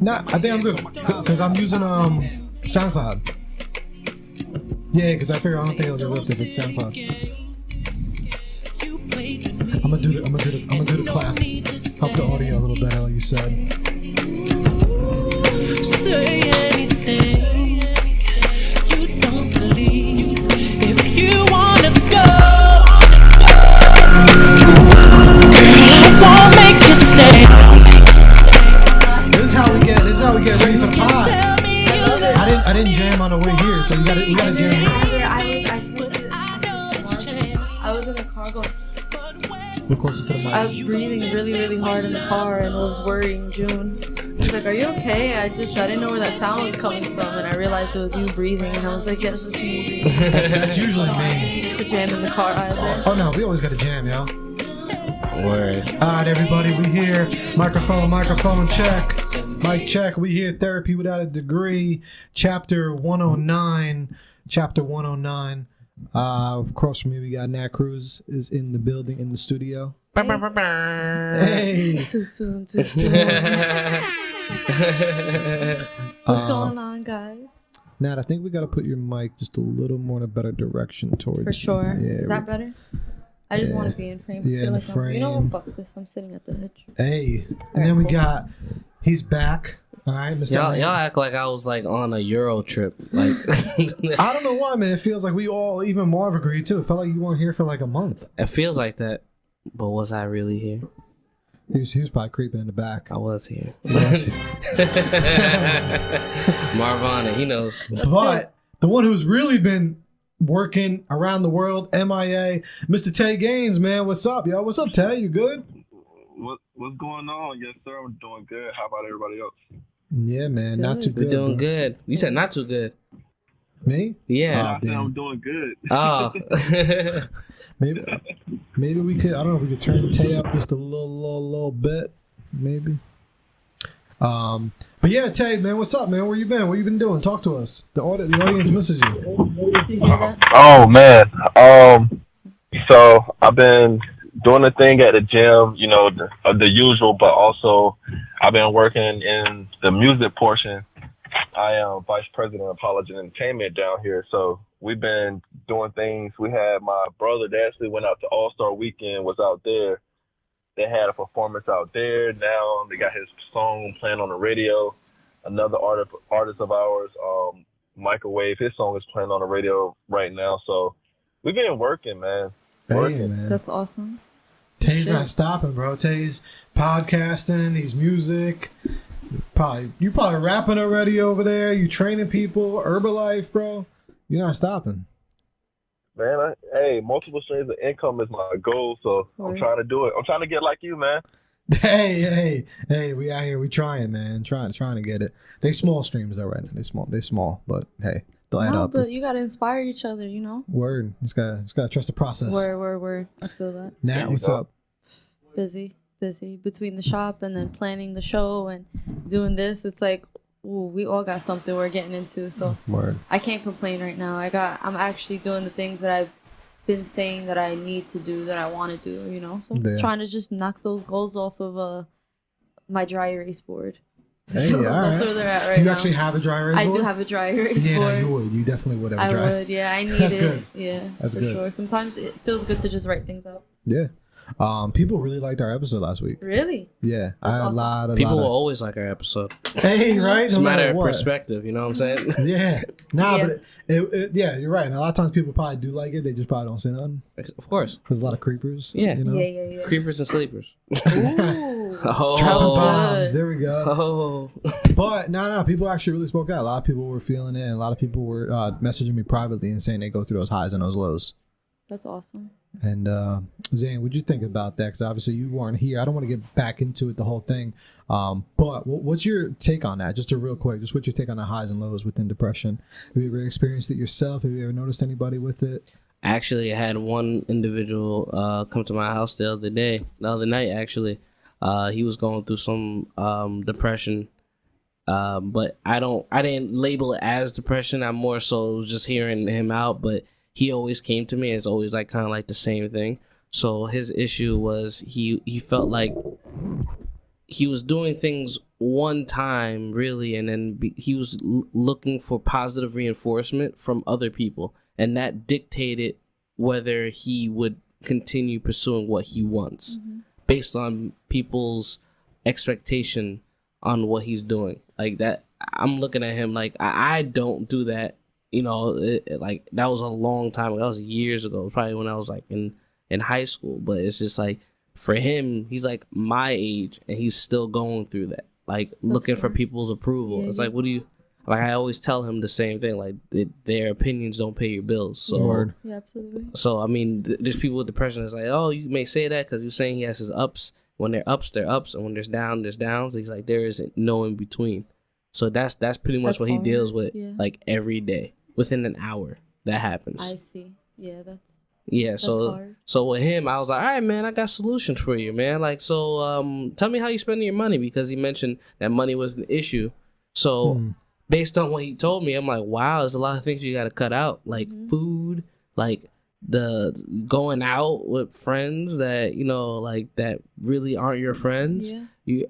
Nah, I think I'm good because I'm using SoundCloud. Yeah, because I figure I don't think it'll get ripped if it's SoundCloud. I'm gonna do the clap. Help the audio a little better, like you said. Say anything you don't believe. If you wanna go, girl, I won't make you stay. This is how we get ready for the pod. I didn't jam on the way here, so we gotta jam here. I was in the car going. We're closer to the mic. I was breathing really, really hard in the car and was worrying June. She's like, "Are you okay?" I didn't know where that sound was coming from, and I realized it was you breathing, and I was like, "Yes, it's me." That's usually me. To jam in the car either. Oh no, we always gotta jam, yo. Word. Alright, everybody, we here. Microphone check. Mic check. We here. Therapy Without a Degree. Chapter 109. Across from me, we got Nat Cruz is in the building, in the studio. Hey. Too soon. What's going on, guys? Nat, I think we got to put your mic just a little more in a better direction towards For sure. Yeah, is that better? I just want to be in frame. Yeah, I feel in like the frame. you know what? Fuck this. I'm sitting at the edge. Hey. And then we got, he's back. All right, Mr. Y'all act like I was like on a Euro trip. Like I don't know why, man. It feels like we all, even Marv agreed too. It felt like you weren't here for like a month. It feels like that. But was I really here? He was probably creeping in the back. I was here. Marvana, he knows. But the one who's really been working around the world, MIA, Mr. Tay Gaines, man. What's up, yo? What's up, Tay? You good? What's going on? Yes, sir. I'm doing good. How about everybody else? Yeah, man. Not too good. We're doing bro. good. You said not too good. Me? Yeah. I said I'm doing good. Oh. Maybe we could. I don't know if we could turn Tay up just a little bit. Maybe. But yeah, Tay, man, what's up, man? Where you been? What you been doing? Talk to us. The audience misses you. Oh man. So I've been doing the thing at the gym, you know, the usual, but also I've been working in the music portion. I am vice president of college and entertainment down here, so we've been doing things. We had my brother that actually went out to All-Star Weekend, was out there. They had a performance out there. Now they got his song playing on the radio. Another artist of ours, Microwave, his song is playing on the radio right now. So we've been working, man. Hey, man. That's awesome. Tay's not stopping, bro. Tay's podcasting. He's music. You probably rapping already over there. You training people. Herbalife, bro. You're not stopping. Man, hey, multiple streams of income is my goal, so I'm trying to do it. I'm trying to get like you, man. Hey, we out here. We trying, man. Trying to get it. They small streams though, right now. They small, but hey, they'll add up. But you gotta inspire each other, you know. Word. Just gotta trust the process. Word. I feel that. Nat, what's up? Busy. Between the shop and then planning the show and doing this, it's like, ooh, we all got something we're getting into. So Word. I can't complain right now. I'm actually doing the things that I've been saying that I need to do, that I want to do, you know. So I'm trying to just knock those goals off of my dry erase board. Hey, so all right. that's where they're at right now. Do you actually have a dry erase board? I do have a dry erase board. Yeah, you would. You definitely would have a dry. I would, yeah. I need That's it. good. Yeah, that's for good. Sure. Sometimes it feels good to just write things out. Yeah. People really liked our episode last week. Really? Yeah. I had awesome. People will always like our episode. Hey, right? It's No a matter matter of what. perspective, you know what I'm saying? Yeah. Nah, Yeah. but yeah, you're right. And a lot of times people probably do like it. They just probably don't say nothing. Of course. There's a lot of creepers. Yeah. You know? Yeah. Creepers and sleepers. Ooh. Travel bombs. There we go. Oh. But no, people actually really spoke out. A lot of people were feeling it, and a lot of people were messaging me privately and saying they go through those highs and those lows. That's awesome. And Zane, what'd you think about that? Because obviously you weren't here. I don't want to get back into it, the whole thing. But what's your take on that? Just real quick, just what's your take on the highs and lows within depression? Have you ever experienced it yourself? Have you ever noticed anybody with it? Actually, I had one individual come to my house the other night. Actually, he was going through some depression, but I didn't label it as depression. I'm more so just hearing him out. But he always came to me. It's always like kind of like the same thing. So his issue was he felt like he was doing things one time really, and then he was looking for positive reinforcement from other people, and that dictated whether he would continue pursuing what he wants based on people's expectation on what he's doing. Like that, I'm looking at him like I don't do that. You know, like that was a long time ago. That was years ago, probably when I was like in high school. But it's just like for him, he's like my age and he's still going through that, like looking for people's approval. It's like, what do you, like I always tell him the same thing, like their opinions don't pay your bills. So yeah, absolutely. So I mean, there's people with depression that's like, oh, you may say that because you're saying he has his ups. When they're ups, they're ups, and when there's down, there's downs. He's like, there isn't no in between. So that's pretty much what he deals with, like every day. Within an hour, that happens. I see. Yeah, that's hard. So with him, I was like, all right, man, I got solutions for you, man. Like, so tell me how you spending your money, because he mentioned that money was an issue. So based on what he told me, I'm like, wow, there's a lot of things you got to cut out, like food, like the going out with friends that, you know, like that really aren't your friends.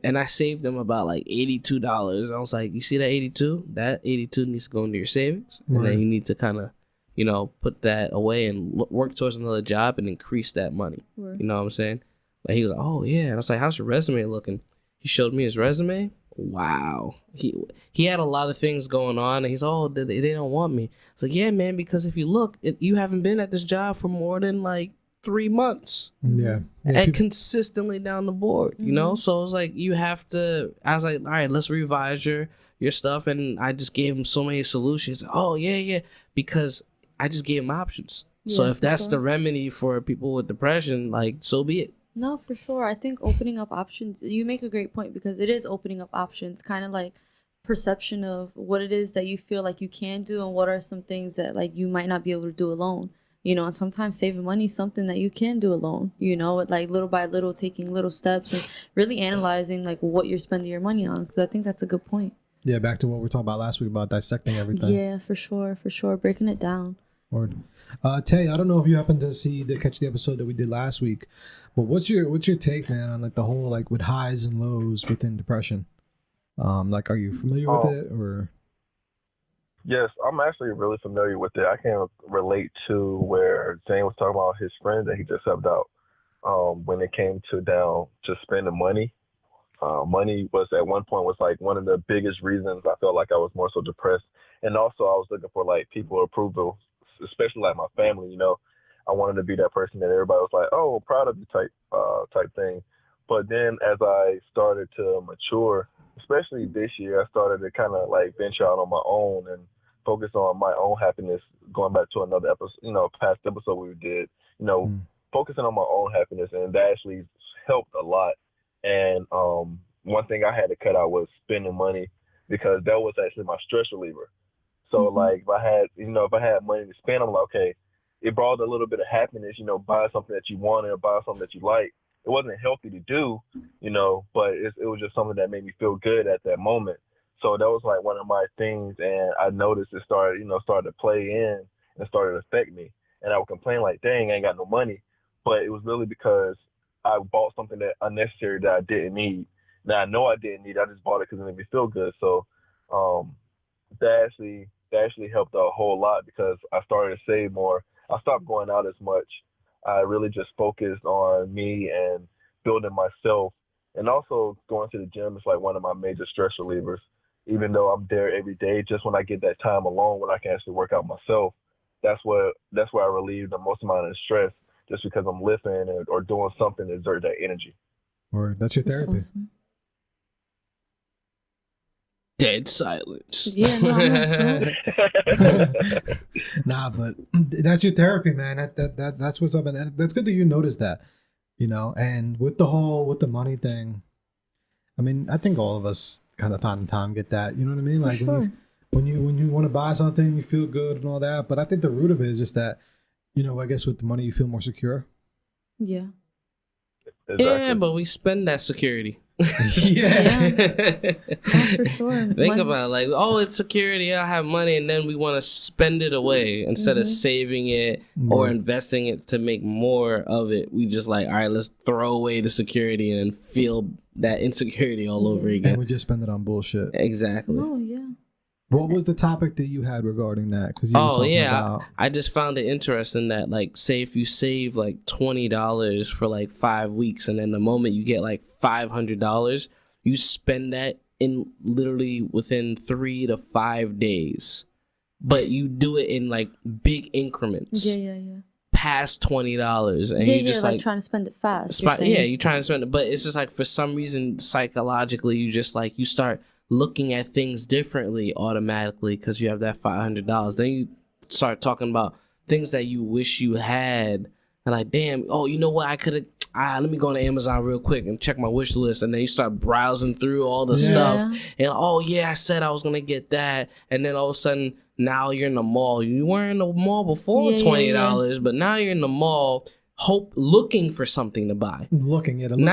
And I saved them about like $82. I was like, you see that 82? That 82 needs to go into your savings. And then you need to kind of, you know, put that away and work towards another job and increase that money. You know what I'm saying? But he was like, oh yeah. And I was like, how's your resume looking? He showed me his resume. Wow. He had a lot of things going on, and he's they don't want me. It's like, yeah, man, because if you look, you haven't been at this job for more than like 3 months. And consistently down the board, you know? So it's like, you have to, I was like, all right, let's revise your stuff. And I just gave him so many solutions. Oh yeah. Because I just gave him options. So if that's the remedy for people with depression, like, so be it. No, for sure. I think opening up options, you make a great point, because it is opening up options, kind of like perception of what it is that you feel like you can do and what are some things that like you might not be able to do alone. You know, and sometimes saving money is something that you can do alone, you know, like little by little, taking little steps and really analyzing like what you're spending your money on. Because I think that's a good point. Yeah, back to what we were talking about last week about dissecting everything. Yeah, for sure. Breaking it down. Word. Tay, I don't know if you happened to catch the episode that we did last week, but what's your take, man, on like the whole like with highs and lows within depression? Like, are you familiar with it or? Yes, I'm actually really familiar with it. I can relate to where Zane was talking about his friend that he just helped out. When it came to spending money, money was at one point was like one of the biggest reasons I felt like I was more so depressed. And also I was looking for like people approval, especially like my family, you know. I wanted to be that person that everybody was like, oh, proud of you type thing. But then as I started to mature, especially this year, I started to kind of like venture out on my own and focus on my own happiness, going back to another episode, you know, past episode we did, you know, focusing on my own happiness. And that actually helped a lot. And one thing I had to cut out was spending money, because that was actually my stress reliever. So like if I had money to spend, I'm like, okay, it brought a little bit of happiness, you know, buy something that you wanted or buy something that you like. It wasn't healthy to do, you know, but it was just something that made me feel good at that moment. So that was like one of my things, and I noticed it started to play in and started to affect me. And I would complain like, dang, I ain't got no money. But it was really because I bought something that unnecessary that I didn't need. Now I know I didn't need it. I just bought it because it made me feel good. So that actually helped a whole lot, because I started to save more. I stopped going out as much. I really just focused on me and building myself. And also going to the gym is like one of my major stress relievers. Even though I'm there every day, just when I get that time alone when I can actually work out myself, that's where I relieve the most amount of stress, just because I'm lifting or doing something to exert that energy. Or that's your therapy. That's awesome. Dead silence. Yeah, Nah, but that's your therapy, man. That's what's up, and that's good that you noticed that, you know. And with the money thing, I mean, I think all of us kind of time to time get that. You know what I mean? Like when you want to buy something, you feel good and all that. But I think the root of it is just that, you know, I guess with the money you feel more secure. Yeah. Exactly. Yeah, but we spend that security. Yeah. For sure. Think about it, like, oh, it's security, I have money, and then we want to spend it away instead of saving it or investing it to make more of it. We just like, all right, let's throw away the security and feel that insecurity all over And again. we just spend it on bullshit. Exactly. No, yeah. What was the topic that you had regarding that? Because you were Oh talking yeah, about. I just found it interesting that like say if you save like $20 for like 5 weeks, and then the moment you get like $500, you spend that in literally within 3 to 5 days, but you do it in like big increments. Yeah. Past $20, and Yeah, you just like trying to spend it fast. You're yeah, saying. you're trying to spend it, but it's just like for some reason psychologically you just like you start looking at things differently automatically because you have that $500. Then you start talking about things that you wish you had, and like, damn, oh, you know what, I could have. Let me go on Amazon real quick and check my wish list, and then you start browsing through all the stuff, and oh yeah, I said I was gonna get that, and then all of a sudden now you're in the mall. You weren't in the mall before $20, but now you're in the mall looking for something to buy. Not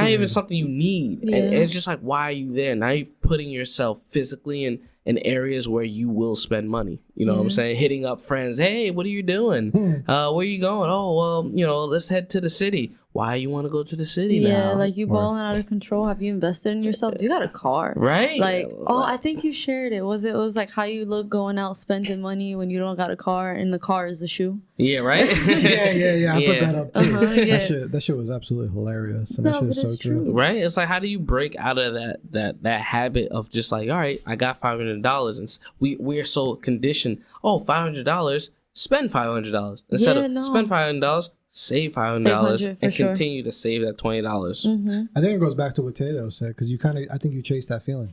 even something you need. Yeah. And it's just like, why are you there? Now you're putting yourself physically in areas where you will spend money. You know what I'm saying? Hitting up friends. Hey, what are you doing? Where are you going? Oh, well, let's head to the city. Why you want to go to the city now? Yeah, like you balling out of control. Have you invested in yourself? You got a car. Right? Like, I think you shared it. It was like how you look going out spending money when you don't got a car, and the car is the shoe. Yeah, right? yeah. I put that up too. Yeah. That shit was absolutely hilarious. And No, that shit but is so it's true. true. Right? It's like, how do you break out of that habit of just like, all right, I got $500, and we're so conditioned. Oh, $500, spend $500 instead of spend $500. Save $500 and continue to save that $20. I think it goes back to what Tato said, because I think you chase that feeling.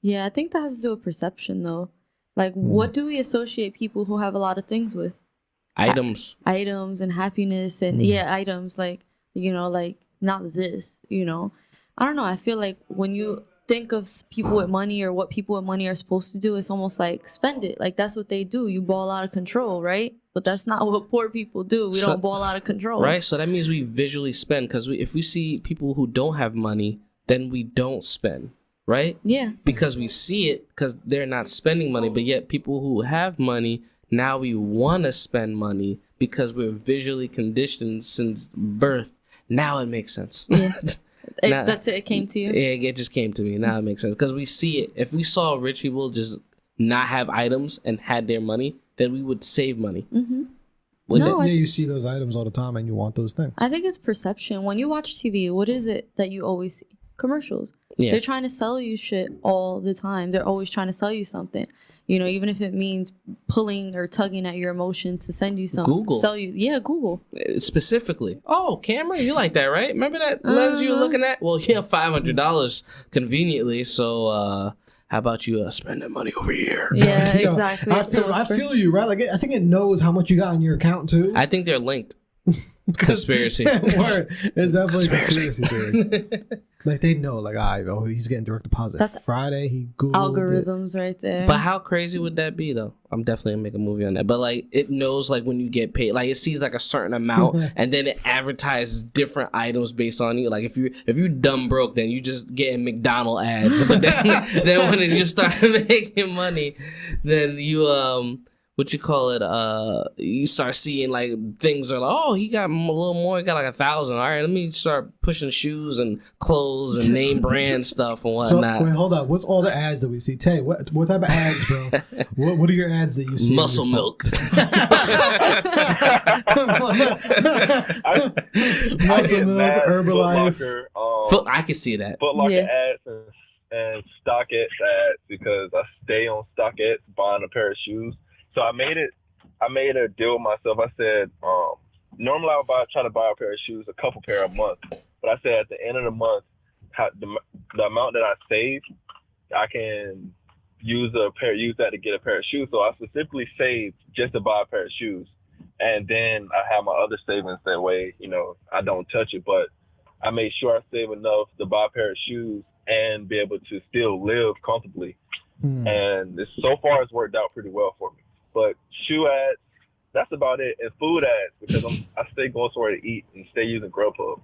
Yeah, I think that has to do with perception, though. Like, what do we associate people who have a lot of things with? Items And happiness and items like not this. I don't know. I feel like when you think of people with money or what people with money are supposed to do, it's almost like spend it. Like that's what they do. You ball out of control, right? But that's not what poor people do. We don't ball out of control. Right? So that means we visually spend, because if we see people who don't have money, then we don't spend, right? Yeah. Because we see it, because they're not spending money, but yet people who have money, now we want to spend money because we're visually conditioned since birth. Now it makes sense. Yeah. That's it. It came to you? Yeah, it just came to me. Now it makes sense. Because we see it. If we saw rich people just not have items and had their money, then we would save money. You see those items all the time and you want those things. I think it's perception. When you watch TV, what is it that you always see? Commercials. Yeah. They're trying to sell you shit all the time. They're always trying to sell you something. Even if it means pulling or tugging at your emotions to send you something. Google. Sell you. Yeah, Google. Specifically. Oh, camera, you like that, right? Remember that lens you were looking at? Well, yeah, $500 conveniently. So, how about you spend that money over here? Yeah, exactly. I feel you, right? Like I think it knows how much you got in your account too. I think they're linked. Conspiracy. Word. It's definitely conspiracy theory. Like they know, like, he's getting direct deposit. That's Friday, he Googled algorithms right there. But how crazy would that be, though? I'm definitely gonna make a movie on that. But like, it knows like when you get paid, like it sees like a certain amount, and then it advertises different items based on you. Like if you're dumb broke, then you just getting McDonald's ads. But then when it just starts making money, then you you start seeing like things are like, oh, he got a little more, he got like 1,000. All right, let me start pushing shoes and clothes and name brand stuff and whatnot. So wait, hold up. What's all the ads that we see? Tay, what type of ads, bro? what are your ads that you see? Muscle milk. Muscle milk, Herbalife. I can see that. Foot Locker ads and StockX ads, because I stay on StockX buying a pair of shoes. So I made a deal with myself. I said, normally I would try to buy a pair of shoes, a couple pair a month. But I said at the end of the month, the amount that I save, I can use that to get a pair of shoes. So I specifically saved just to buy a pair of shoes. And then I have my other savings that way, I don't touch it. But I made sure I save enough to buy a pair of shoes and be able to still live comfortably. And so far it's worked out pretty well for me. But shoe ads, that's about it. And food ads, because I stay going somewhere to eat and stay using Grubhub.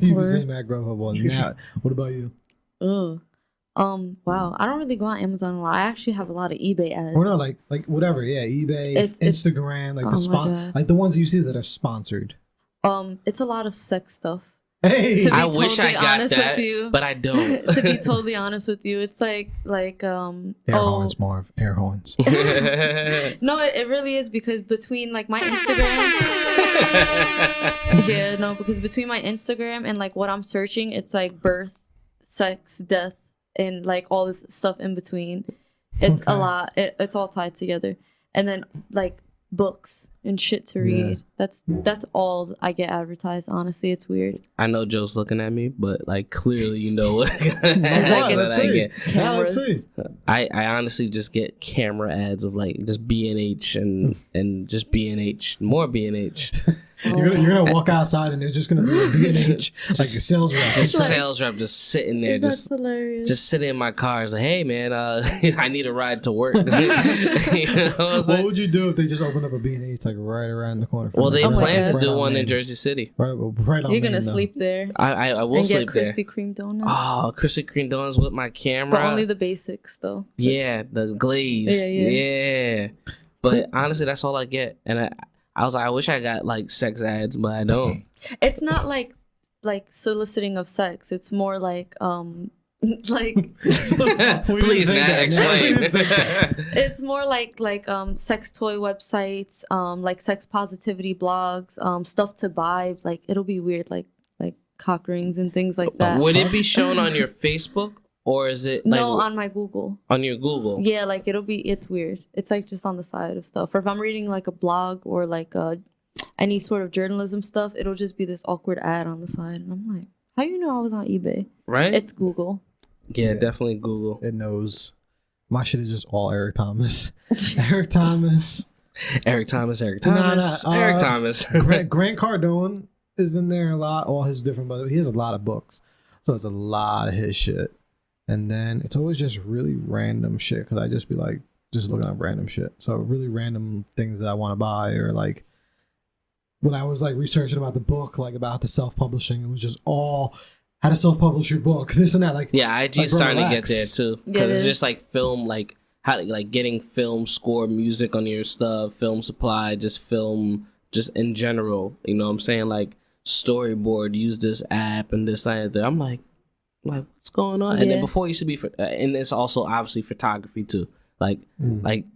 You were saying that Grubhub one. Now, what about you? Wow. I don't really go on Amazon a lot. I actually have a lot of eBay ads. Or no, like whatever. Yeah, eBay, Instagram, like the ones you see that are sponsored. It's a lot of sex stuff. Hey, To be I wish I totally got honest that, with you. but I don't. To be totally honest with you, it's like air horns, Marv. Air horns. No, it really is, because between like my Instagram, yeah, no, because between my Instagram and like what I'm searching, it's like birth, sex, death, and like all this stuff in between. It's a lot. It's all tied together, and then like books and shit to read. That's all I get advertised. Honestly, it's weird. I know Joe's looking at me, but like clearly you know what Let's ads I see. get. Yeah, let's see. I honestly just get camera ads of like just B&H and just B&H, more B&H. You're gonna walk outside and there's just gonna be a B&H, like a sales rep. Just sales rep just sitting there, That's hilarious. just sitting in my car. It's like, hey man, I need a ride to work. You know what I'm saying? What would you do if they just opened up a B&H like right around the corner? Well, they Oh my plan to God. do one in Jersey City. Right on You're gonna Main, though. sleep there I will and get sleep there. Krispy Kreme donuts, Oh, Krispy Kreme donuts with my camera. but only the basics though. Yeah, the glaze. Yeah. Yeah. But honestly, that's all I get. And I was like, I wish I got like sex ads, but I don't. It's not like soliciting of sex. It's more like like Please, Nat, explain. it's more like sex toy websites, like sex positivity blogs, stuff to buy. Like it'll be weird, like cock rings and things like that. Would it be shown on your Facebook or is it like No, on my Google. on your Google? Yeah, like it's weird. It's like just on the side of stuff. Or if I'm reading like a blog or like any sort of journalism stuff, it'll just be this awkward ad on the side, and I'm like, how you know I was on eBay? Right? It's Google. Yeah, definitely Google. It knows. My shit is just all Eric Thomas. Eric Thomas. Eric Thomas. Eric Nah, Thomas. Grant Cardone is in there a lot. All his different, but he has a lot of books, so it's a lot of his shit. And then it's always just really random shit because I just be like just looking up random shit. So really random things that I want to buy, or like when I was like researching about the book, like about the self-publishing, it was just all how to self-publish your book, this and that. Like Yeah, IG's like, bro, starting relax. to get there too, Yeah, because it it's is. just like film, like how like getting film score, music on your stuff, film supply, just film, just in general. You know what I'm saying? Like storyboard, use this app and this and that. I'm like what's going on? And then Yeah. before it used to be, and it's also obviously photography too, like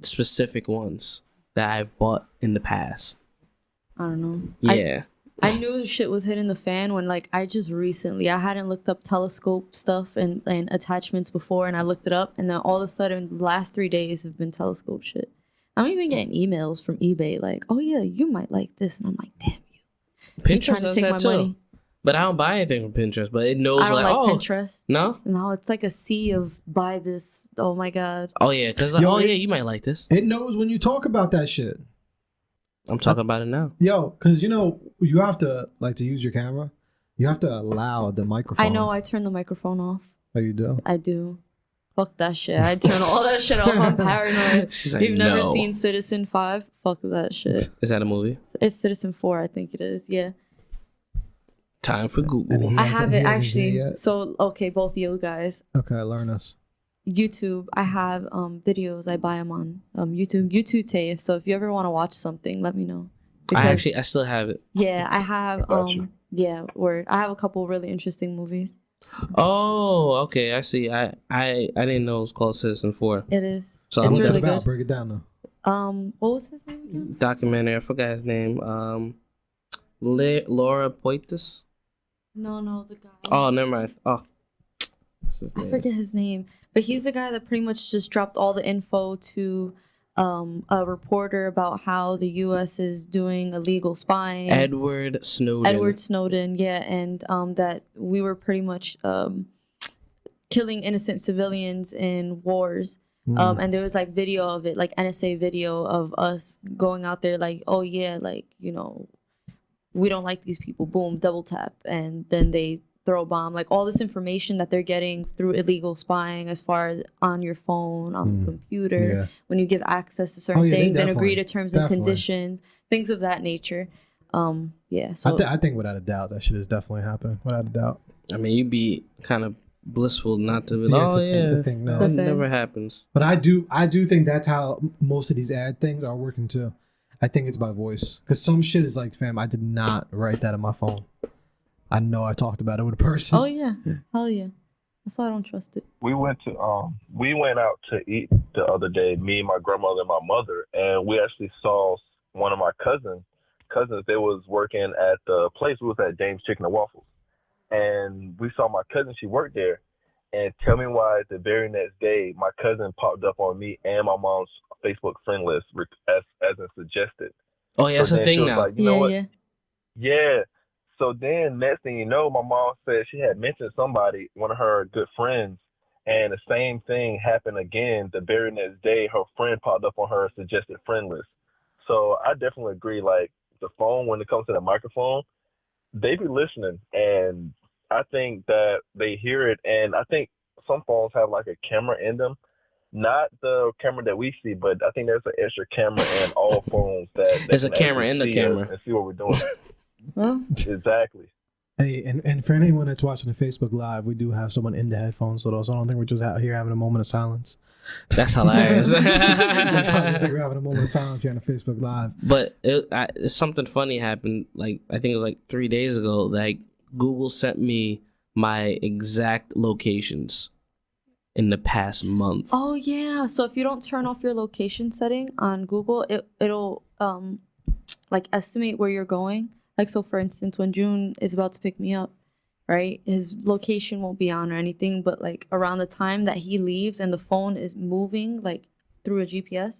specific ones that I've bought in the past. I don't know. Yeah. I knew shit was hitting the fan when like I just recently I hadn't looked up telescope stuff and attachments before, and I looked it up, and then all of a sudden the last 3 days have been telescope shit. I'm even getting emails from eBay like, oh yeah, you might like this, and I'm like, damn you. Pinterest trying to does take that my too. money. But I don't buy anything from Pinterest. But it knows I don't like oh Pinterest. no, No, it's like a sea of buy this. Oh my god. oh yeah, because Yo, you might like this. it knows when you talk about that shit. I'm talking about it now. Yo, because you know you have to like to use your camera. You have to allow the microphone. I know I turn the microphone off. Oh, you do. I do. Fuck that shit. I turn all that shit off. I'm paranoid. She's like, You've never no. seen Citizen 5? Fuck that shit. Is that a movie? It's Citizen 4, I think it is. Yeah. Time for And Google. he I hasn't- have he it hasn't seen actually. it yet? So, okay, both you guys. Okay, learn us. YouTube, I have videos. I buy them on YouTube. YouTube TAFE. So if you ever want to watch something, let me know. I still have it. Yeah, I have Gotcha. yeah, word. I have a couple really interesting movies. Oh, okay. I see. I didn't know it was called Citizen 4. It is. So It's What's really that about? good. Break it down though. What was his name again? documentary. I forgot his name. Laura Poitis. No, the guy. Oh, never mind. Oh, what's his I name? forget his name, but he's the guy that pretty much just dropped all the info to a reporter about how the U.S. is doing illegal spying. Edward Snowden. Edward Snowden, yeah, and that we were pretty much killing innocent civilians in wars. And there was like video of it, like NSA video of us going out there like, oh yeah, like, you know, we don't like these people, boom, double tap, and then they throw a bomb. Like all this information that they're getting through illegal spying as far as on your phone, on the computer, Yeah. when you give access to certain Oh, yeah, they things and agree definitely- to terms and definitely. conditions, things of that nature. Yeah, so I think without a doubt that shit is definitely happening. Without a doubt. I mean, you'd be kind of blissful not to be Yeah, like, oh yeah, to think no. that Listen. never happens. But I do think that's how most of these ad things are working too. I think it's by voice because some shit is like, fam, I did not write that on my phone. I know I talked about it with a person. Oh yeah, hell yeah. That's why I don't trust it. We went out to eat the other day, me, my grandmother, and my mother, and we actually saw one of my cousins. They was working at the place. We was at James Chicken and Waffles, and we saw my cousin. She worked there, and tell me why the very next day my cousin popped up on me and my mom's Facebook friend list as in suggested. Oh yeah, that's So a then she thing was now. like, you know what? Yeah. Yeah. So then next thing you know, my mom said she had mentioned somebody, one of her good friends, and the same thing happened again the very next day. Her friend popped up on her suggested friend list. So I definitely agree. Like the phone, when it comes to the microphone, they be listening, and I think that they hear it. And I think some phones have like a camera in them, not the camera that we see, but I think there's an extra camera in all phones that There's a can camera actually in the see us camera. and see what we're doing. Well, Exactly. Hey, and for anyone that's watching the Facebook Live, we do have someone in the headphones with us. So I don't think we're just out here having a moment of silence. That's hilarious. I just think we're having a moment of silence here on the Facebook Live. But something funny happened. Like I think it was like 3 days ago. Like Google sent me my exact locations in the past month. oh yeah. So if you don't turn off your location setting on Google, it'll like estimate where you're going. Like so, for instance, when June is about to pick me up, right? His location won't be on or anything, but like around the time that he leaves and the phone is moving like through a GPS,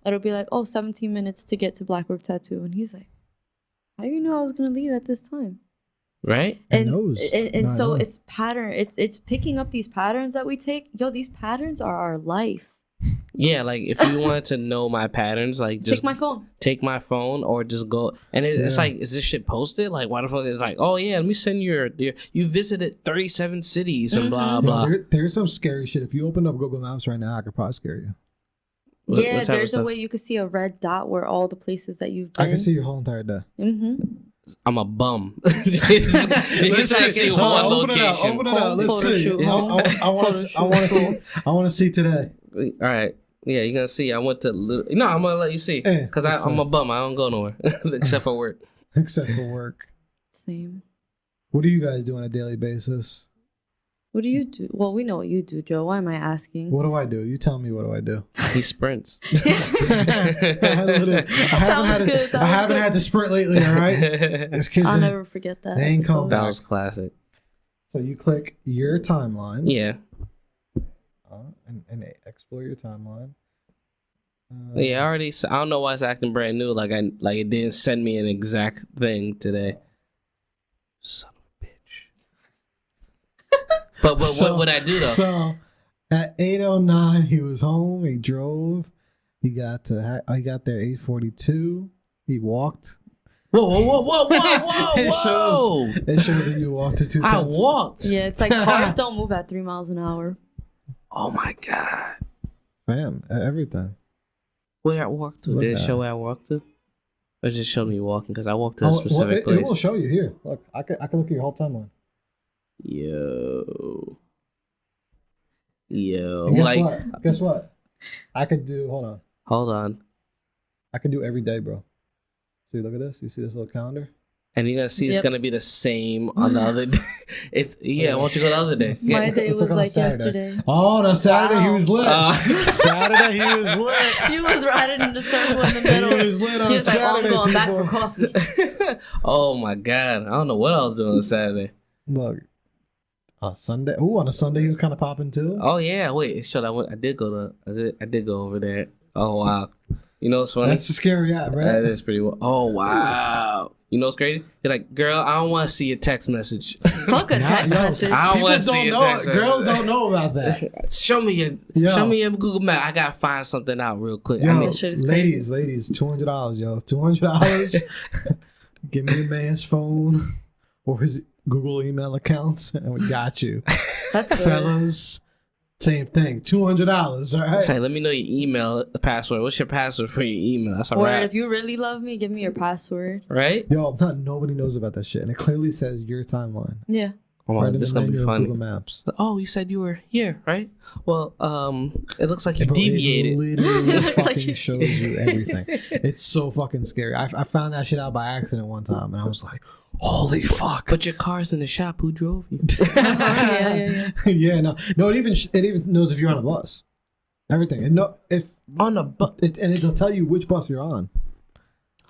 it'll be like, oh, 17 minutes to get to Blackwork Tattoo. And he's like, how do you know I was going to leave at this time? Right? It And, knows. and No, I so know. it's pattern. It's picking up these patterns that we take. Yo, these patterns are our life. Yeah, like if you wanted to know my patterns, like just Take my phone. take my phone or just go. And it's Yeah. like, is this shit posted? Like, why the fuck? It's like, oh yeah, let me send you visited 37 cities and blah Yo, blah. there's some scary shit. If you open up Google Maps right now, I could probably scare you. What Yeah, type of there's a stuff? way you could see a red dot where all the places that you've been. I can see your whole entire day. Mm-hmm. I'm a bum. You just gotta see one Open it up, location. open it up. Let's Photo see. shoot. I want to see. I want to see today. All right. Yeah, you're gonna see. I went to. No, I'm gonna let you see Yeah, because let's I'm see. a bum. I don't go nowhere except for work. Except for work. Same. What do you guys do on a daily basis? What do you do? Well, we know what you do, Joe. Why am I asking? What do I do? You tell me. What do I do? He sprints. I haven't had the sprint lately. All right. This kid's I'll in- never forget that. They ain't episode. coming That was classic. So you click your timeline. Yeah. And explore your timeline. Yeah, I don't know why it's acting brand new. Like it didn't send me an exact thing today. Son of a bitch. But what would I do though? So at 8:09, he was home. He drove. He got there 8:42. He walked. Whoa! It shows that you walked to 2 I walked. Yeah, it's like cars don't move at 3 miles an hour. Oh my god. Fam, everything. Where did I walk to? Look Did it at show it. where I walked to? Or just show me walking? Because I walked to a specific it place. will show you here. Look, I can look at your whole timeline. Yo. And guess what? I could do. Hold on. I could do every day, bro. See, look at this. You see this little calendar? And you're gonna see it's Yep. gonna be the same on the other day. Why don't you go the other day? My Yeah. day It's was on a like Saturday. yesterday. Oh, no, Saturday he Wow. was lit. Saturday he was lit. He was riding in the circle in the middle. He was lit on He was like, oh, Saturday. I'm going back people. for coffee. Oh my god. I don't know what I was doing on Saturday. Look, on Sunday. Ooh, on a Sunday he was kind of popping too. Oh yeah, wait, it showed I did go over there. Oh wow. You know what's funny? That's a scary app, right? That is pretty well. Oh wow. You know what's crazy? You're like, girl, I don't want to see a text message. Fuck a text Yo, message. I don't People want to see don't a know. text message. Girls don't know about that. Show me your Google Map. I gotta find something out real quick. Yo, I mean, shit is crazy. ladies, $200, yo, $200. Give me your man's phone or his Google email accounts, and we got you, That's good. fellas. Same thing, $200. All right. say, let me know your email password. What's your password for your email? That's all Or right. if you really love me, give me your password. Right? Yo, nobody knows about that shit, and it clearly says your timeline. Yeah. Hold on, Right in this is the gonna be menu of funny. Google Maps. Oh, you said you were here, right? Well, it looks like you Bro, deviated. It literally Looks like fucking you- shows you everything. It's so fucking scary. I found that shit out by accident one time, and I was like, Holy fuck. But your car's in the shop. Who drove you? Yeah. Yeah, no. It even knows if you're on a bus. Everything. And if On a bus. and it'll tell you which bus you're on.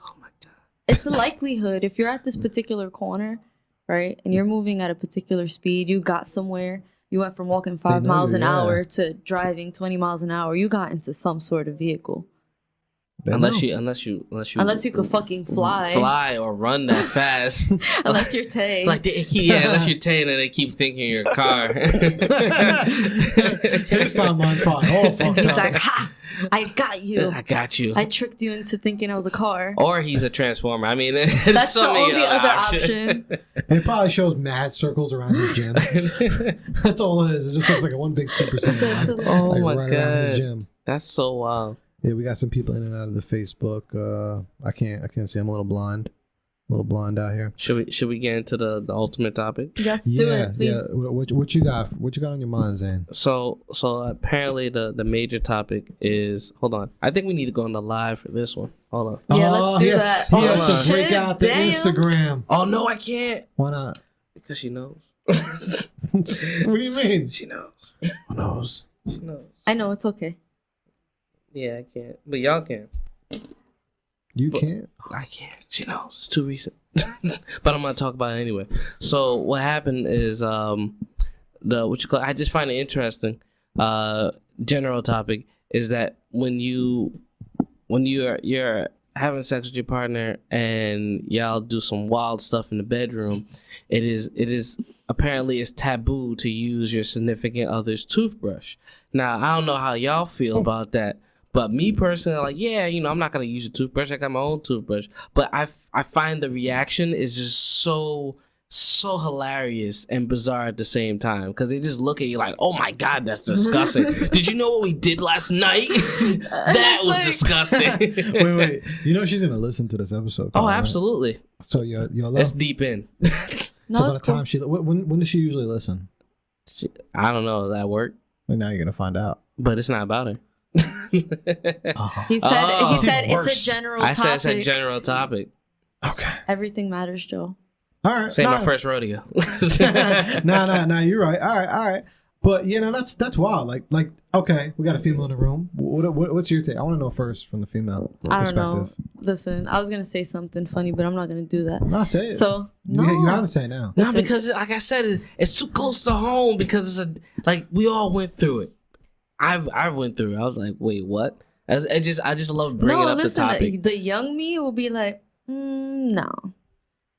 Oh my god. It's a likelihood if you're at this particular corner, right, and you're moving at a particular speed, you got somewhere. You went from walking 5 miles an hour to driving 20 miles an hour. You got into some sort of vehicle. Unless you could fucking fly or run that fast. Unless you're Tay. Unless you're Tay and they keep thinking you're a car. His timeline's probably all fucked He's up. like, ha! I got you. I got you. I tricked you into thinking I was a car. Or he's a transformer. I mean, there's That's so the many only other option. It probably shows mad circles around his gym. That's all it is. It just looks like one big Super Saiyan. Oh like my right around his god, gym. that's so wild. Yeah, we got some people in and out of the Facebook. I can't see. I'm a little blind out here. Should we get into the ultimate topic? Let's do it, please. Yeah. What you got? What you got on your mind, Zane? So apparently the major topic is, hold on. I think we need to go on the live for this one. Hold on. Yeah, let's do that. He has Oh, to break shit, out the damn. Instagram. Oh no, I can't. Why not? Because she knows. What do you mean? She knows. Who knows? She knows. I know, it's okay. Yeah, I can't. But y'all can. You can't. I can't. She knows. It's too recent. But I'm gonna talk about it anyway. So what happened is I just find it interesting. General topic is that when you're having sex with your partner and y'all do some wild stuff in the bedroom, it is apparently it's taboo to use your significant other's toothbrush. Now I don't know how y'all feel about that. But me personally, like, yeah, I'm not going to use a toothbrush. I got my own toothbrush. But I find the reaction is just so hilarious and bizarre at the same time. Because they just look at you like, oh, my God, that's disgusting. Did you know what we did last night? That was disgusting. Wait. She's going to listen to this episode. Oh, right? absolutely. So you're That's deep in. So by the time when does she usually listen? I don't know. That work? Like now you're going to find out. But it's not about her. He said it's a general topic. I said it's a general topic. Okay. Everything matters, Joe. All right. Say my first rodeo. No, you're right. All right. But that's wild. Like okay, we got a female in the room. What's your take? I want to know first from the female I don't know. perspective. Listen, I was gonna say something funny, but I'm not gonna do that. No, say it. So no, you have to say it now. No, because like I said, it's too close to home because it's we all went through it. I went through it. I was like, wait, what? I just love bringing up the topic. The young me will be like, no.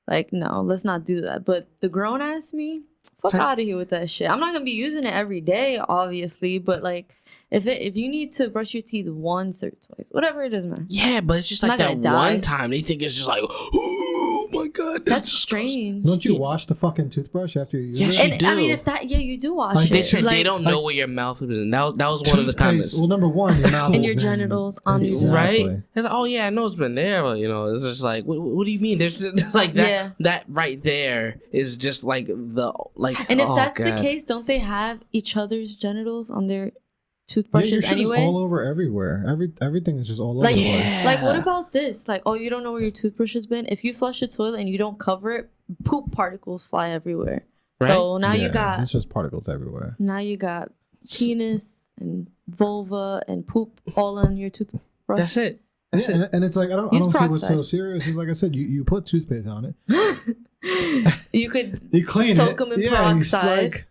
Like, no, let's not do that. But the grown ass me, fuck out of here with that shit. I'm not gonna be using it every day, obviously, but like if you need to brush your teeth once or twice, whatever, it doesn't matter. Yeah, but it's just like that one time they think it's just like, oh my god, that's strange. Don't you wash the fucking toothbrush after you use it? Yes, you do. I mean, you do wash it. They said they don't know where your mouth is. That was one of the comments. Well, number one, your mouth and your genitals on your right. It's like, oh yeah, I know it's been there, but it's just like, what do you mean? There's just, like that. Yeah. That right there is just like the like. And if that's the case, don't they have each other's genitals on their toothbrushes anyway? All over everywhere. Everything is just all over. Like what about this? Like, oh, you don't know where your toothbrush has been? If you flush the toilet and you don't cover it, poop particles fly everywhere. Right? So now you got it's just particles everywhere. Now you got penis and vulva and poop all on your toothbrush. That's it. And it's like I don't see what's so serious. It's like I said, you put toothpaste on it. You could clean soak them in peroxide.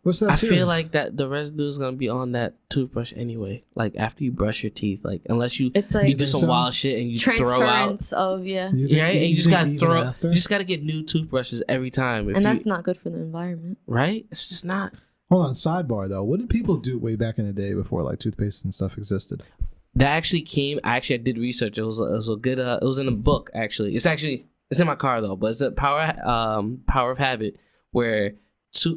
What's that? I feel like that the residue is gonna be on that toothbrush anyway. Like after you brush your teeth, like unless you you do some wild shit and you throw out. Of and you just gotta throw. You just gotta get new toothbrushes every time. And that's not good for the environment, right? It's just not. Hold on, sidebar though. What did people do way back in the day before like toothpaste and stuff existed? That actually came. I did research. It was a good. It was in a book actually. It's in my car though. But it's a Power of Habit where.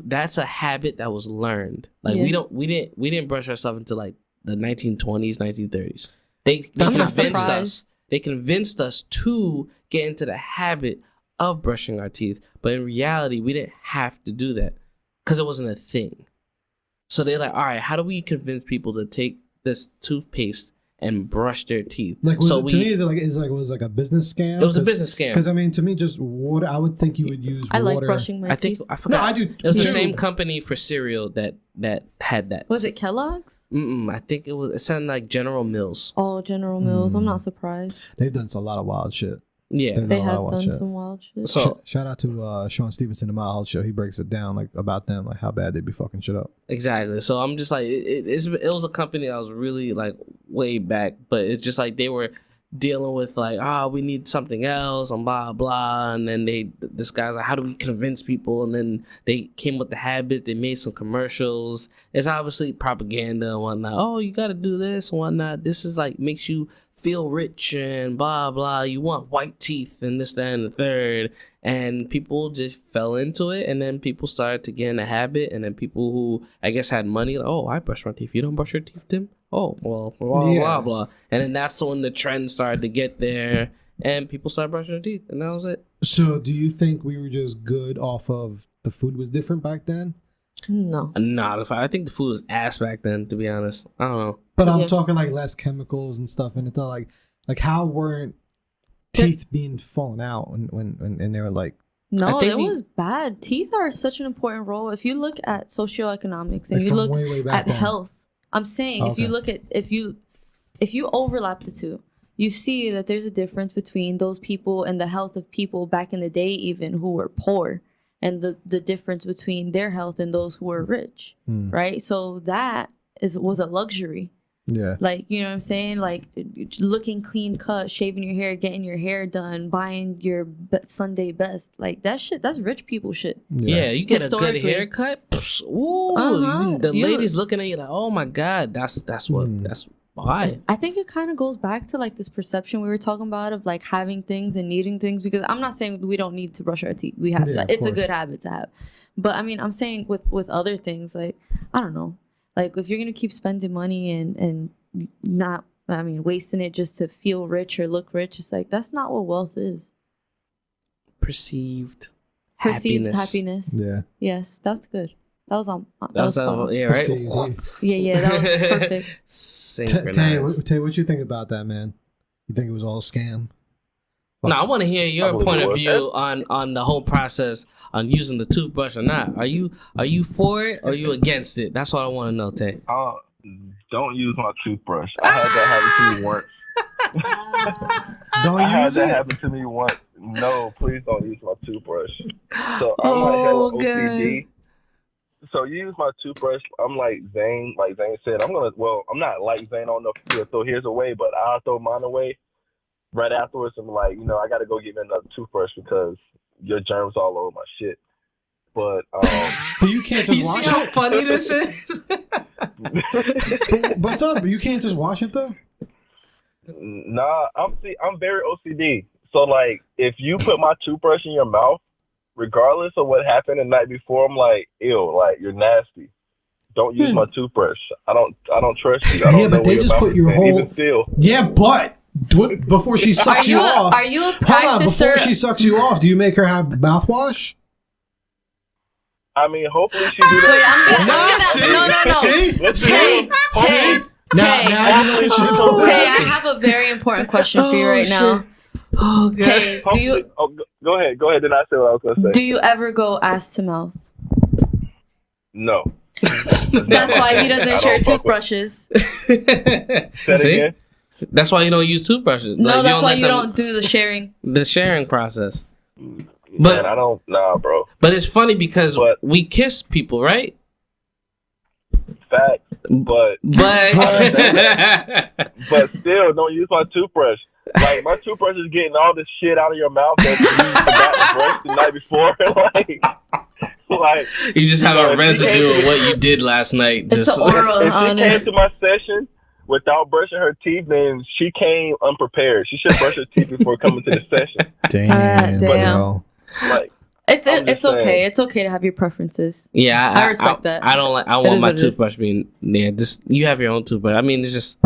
That's a habit that was learned. Like we didn't brush our stuff until like the 1920s, 1930s. They convinced us. They convinced us to get into the habit of brushing our teeth, but in reality, we didn't have to do that because it wasn't a thing. So they're like, all right, how do we convince people to take this toothpaste and brush their teeth. Like, to me, is it like a business scam? It was a business scam. Because I mean, to me, just water. I would think you would use. I water. like brushing my teeth. I forgot. No, I do. It was the too. same company for cereal that had that. Was it Kellogg's? I think it sounded like General Mills. Oh, General Mills. I'm not surprised. They've done a lot of wild shit. Yeah, They have done some wild shit. So shout out to Sean Stevenson in my Health Show. He breaks it down like about them, like how bad they be fucking shit up. exactly. So I'm just like, it was a company that was really like way back, but it's just like they were dealing with like, we need something else and blah blah, and then this guy's like, how do we convince people? And then they came with the habit. They made some commercials. It's obviously propaganda and whatnot. Oh, you got to do this and whatnot. This is like makes you feel rich and blah blah. You want white teeth and this, that, and the third. And people just fell into it, and then people started to get in a habit. And then people who I guess had money, like, oh, I brush my teeth. You don't brush your teeth, Tim? Oh, well, blah blah. And then that's when the trend started to get there, and people started brushing their teeth, and that was it. So, do you think we were just good off of the food was different back then? No. I think the food was ass back then, to be honest. I don't know. But I'm talking like less chemicals and stuff in it. Though, like how weren't teeth being fallen out when they were like? No, it was bad. Teeth are such an important role. If you look at socioeconomics and Like you look way back at then. health, I'm saying if you look at if you overlap the two, you see that there's a difference between those people and the health of people back in the day, even who were poor, and the difference between their health and those who were rich, right? So that was a luxury. Yeah. Like, you know what I'm saying? Like looking clean cut, shaving your hair, getting your hair done, buying your Sunday best. Like that shit, that's rich people shit. Yeah, you get a good haircut. Psh, ooh, the ladies looking at you like, oh my God, that's why. I think it kind of goes back to like this perception we were talking about of like having things and needing things, because I'm not saying we don't need to brush our teeth. We have to. It's a good habit to have. But I mean, I'm saying with other things, like, I don't know. Like if you're going to keep spending money and not, I mean, wasting it just to feel rich or look rich, it's like, that's not what wealth is. Perceived happiness. Yeah. Yes, that's good. That was on. That was yeah, right? Yeah, that was perfect. Synchronized. Tay, what you think about that, man? You think it was all a scam? No, I want to hear your point of view on the whole process on using the toothbrush or not. Are you for it or are you against it? That's what I want to know, Tay. Don't use my toothbrush. I had that happen to me once. Don't use it? That happen to me once. No, please don't use my toothbrush. So I'm like OCD. So you use my toothbrush. I'm like Zane. Like Zane said, I'm not like Zane. I don't know if he'll throw his away, but I'll throw mine away. Right afterwards, I'm like, I got to go get me another toothbrush because your germs all over my shit. But you can't just wash it. You see how funny this is? but you can't just wash it though. Nah, I'm very OCD. So like, if you put my toothbrush in your mouth, regardless of what happened the night before, I'm like, ew, like you're nasty. Don't use my toothbrush. I don't trust you. I don't know but they just put your whole. Even still. Yeah, but. Before she sucks you off. Are you a practicer? Hold on, before she sucks you off, do you make her have mouthwash? I mean, hopefully she do that. No. See? Now you know what she's doing. Tay, I have a very important question for you right now. Oh, God. Tay, go ahead. Then I say what I was going to say. Do you ever go ass to mouth? No. That's why he doesn't share toothbrushes. Say it again? That's why you don't use toothbrushes. No, like, that's why you don't do the sharing. The sharing process. But I don't. Nah, bro. But it's funny because we kiss people, right? Fact. But still, don't use my toothbrush. Like my toothbrush is getting all this shit out of your mouth that you forgot to brush the night before. like you just have a residue of what you did last night. It's just an aura if she came to my session without brushing her teeth, then she came unprepared. She should brush her teeth before coming to the session. Damn. Like, it's okay. It's okay to have your preferences. Yeah, I respect that. I don't like. I want my toothbrush being just. You have your own toothbrush. I mean, it's just.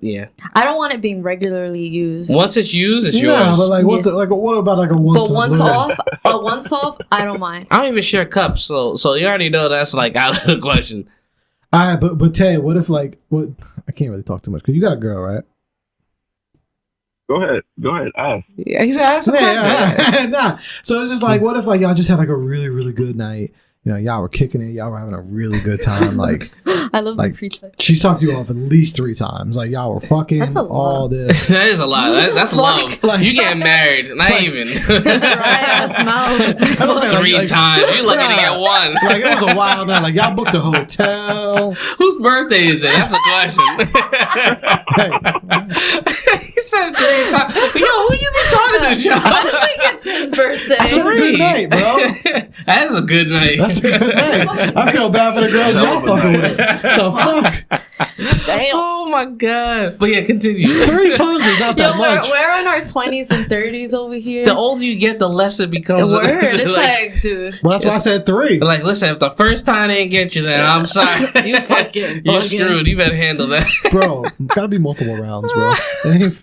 Yeah. I don't want it being regularly used. Once it's used, it's yours. But like, what about like a once? But once off, I don't mind. I don't even share cups, so you already know that's like out of the question. All right, but Tay, what if like what? I can't really talk too much because you got a girl, right? Go ahead, ask. Yeah, he said, ask the question. Nah. So it's just like, what if like y'all just had like a really, really good night? You know, y'all were kicking it. Y'all were having a really good time. Like, I love like the pretext. she sucked you off at least 3 times. Like y'all were fucking That's a lot. all this. That is a lot. That's love. Like- You getting married? Not even. Dry ass mouth. Three times. You lucky to get one. Like it was a wild night. Like y'all booked a hotel. Whose birthday is it? That's the question. He said 3 times. Yo, who you be talking to, Joe? I think it's his birthday. That's a good night, bro. That is a good night. That's a good night. I feel bad for the girls y'all fucking with. The fuck? Damn. Oh my god. But yeah, continue. 3 times is not that Yo, much. we're in our 20s and 30s over here. The older you get, the less it becomes. Word. It's like, dude. Well, that's why I said 3. Like, listen, if the first time they didn't get you, then I'm sorry. You fucking You're bugging. screwed. You better handle that. Bro, gotta be multiple rounds, bro. It ain't-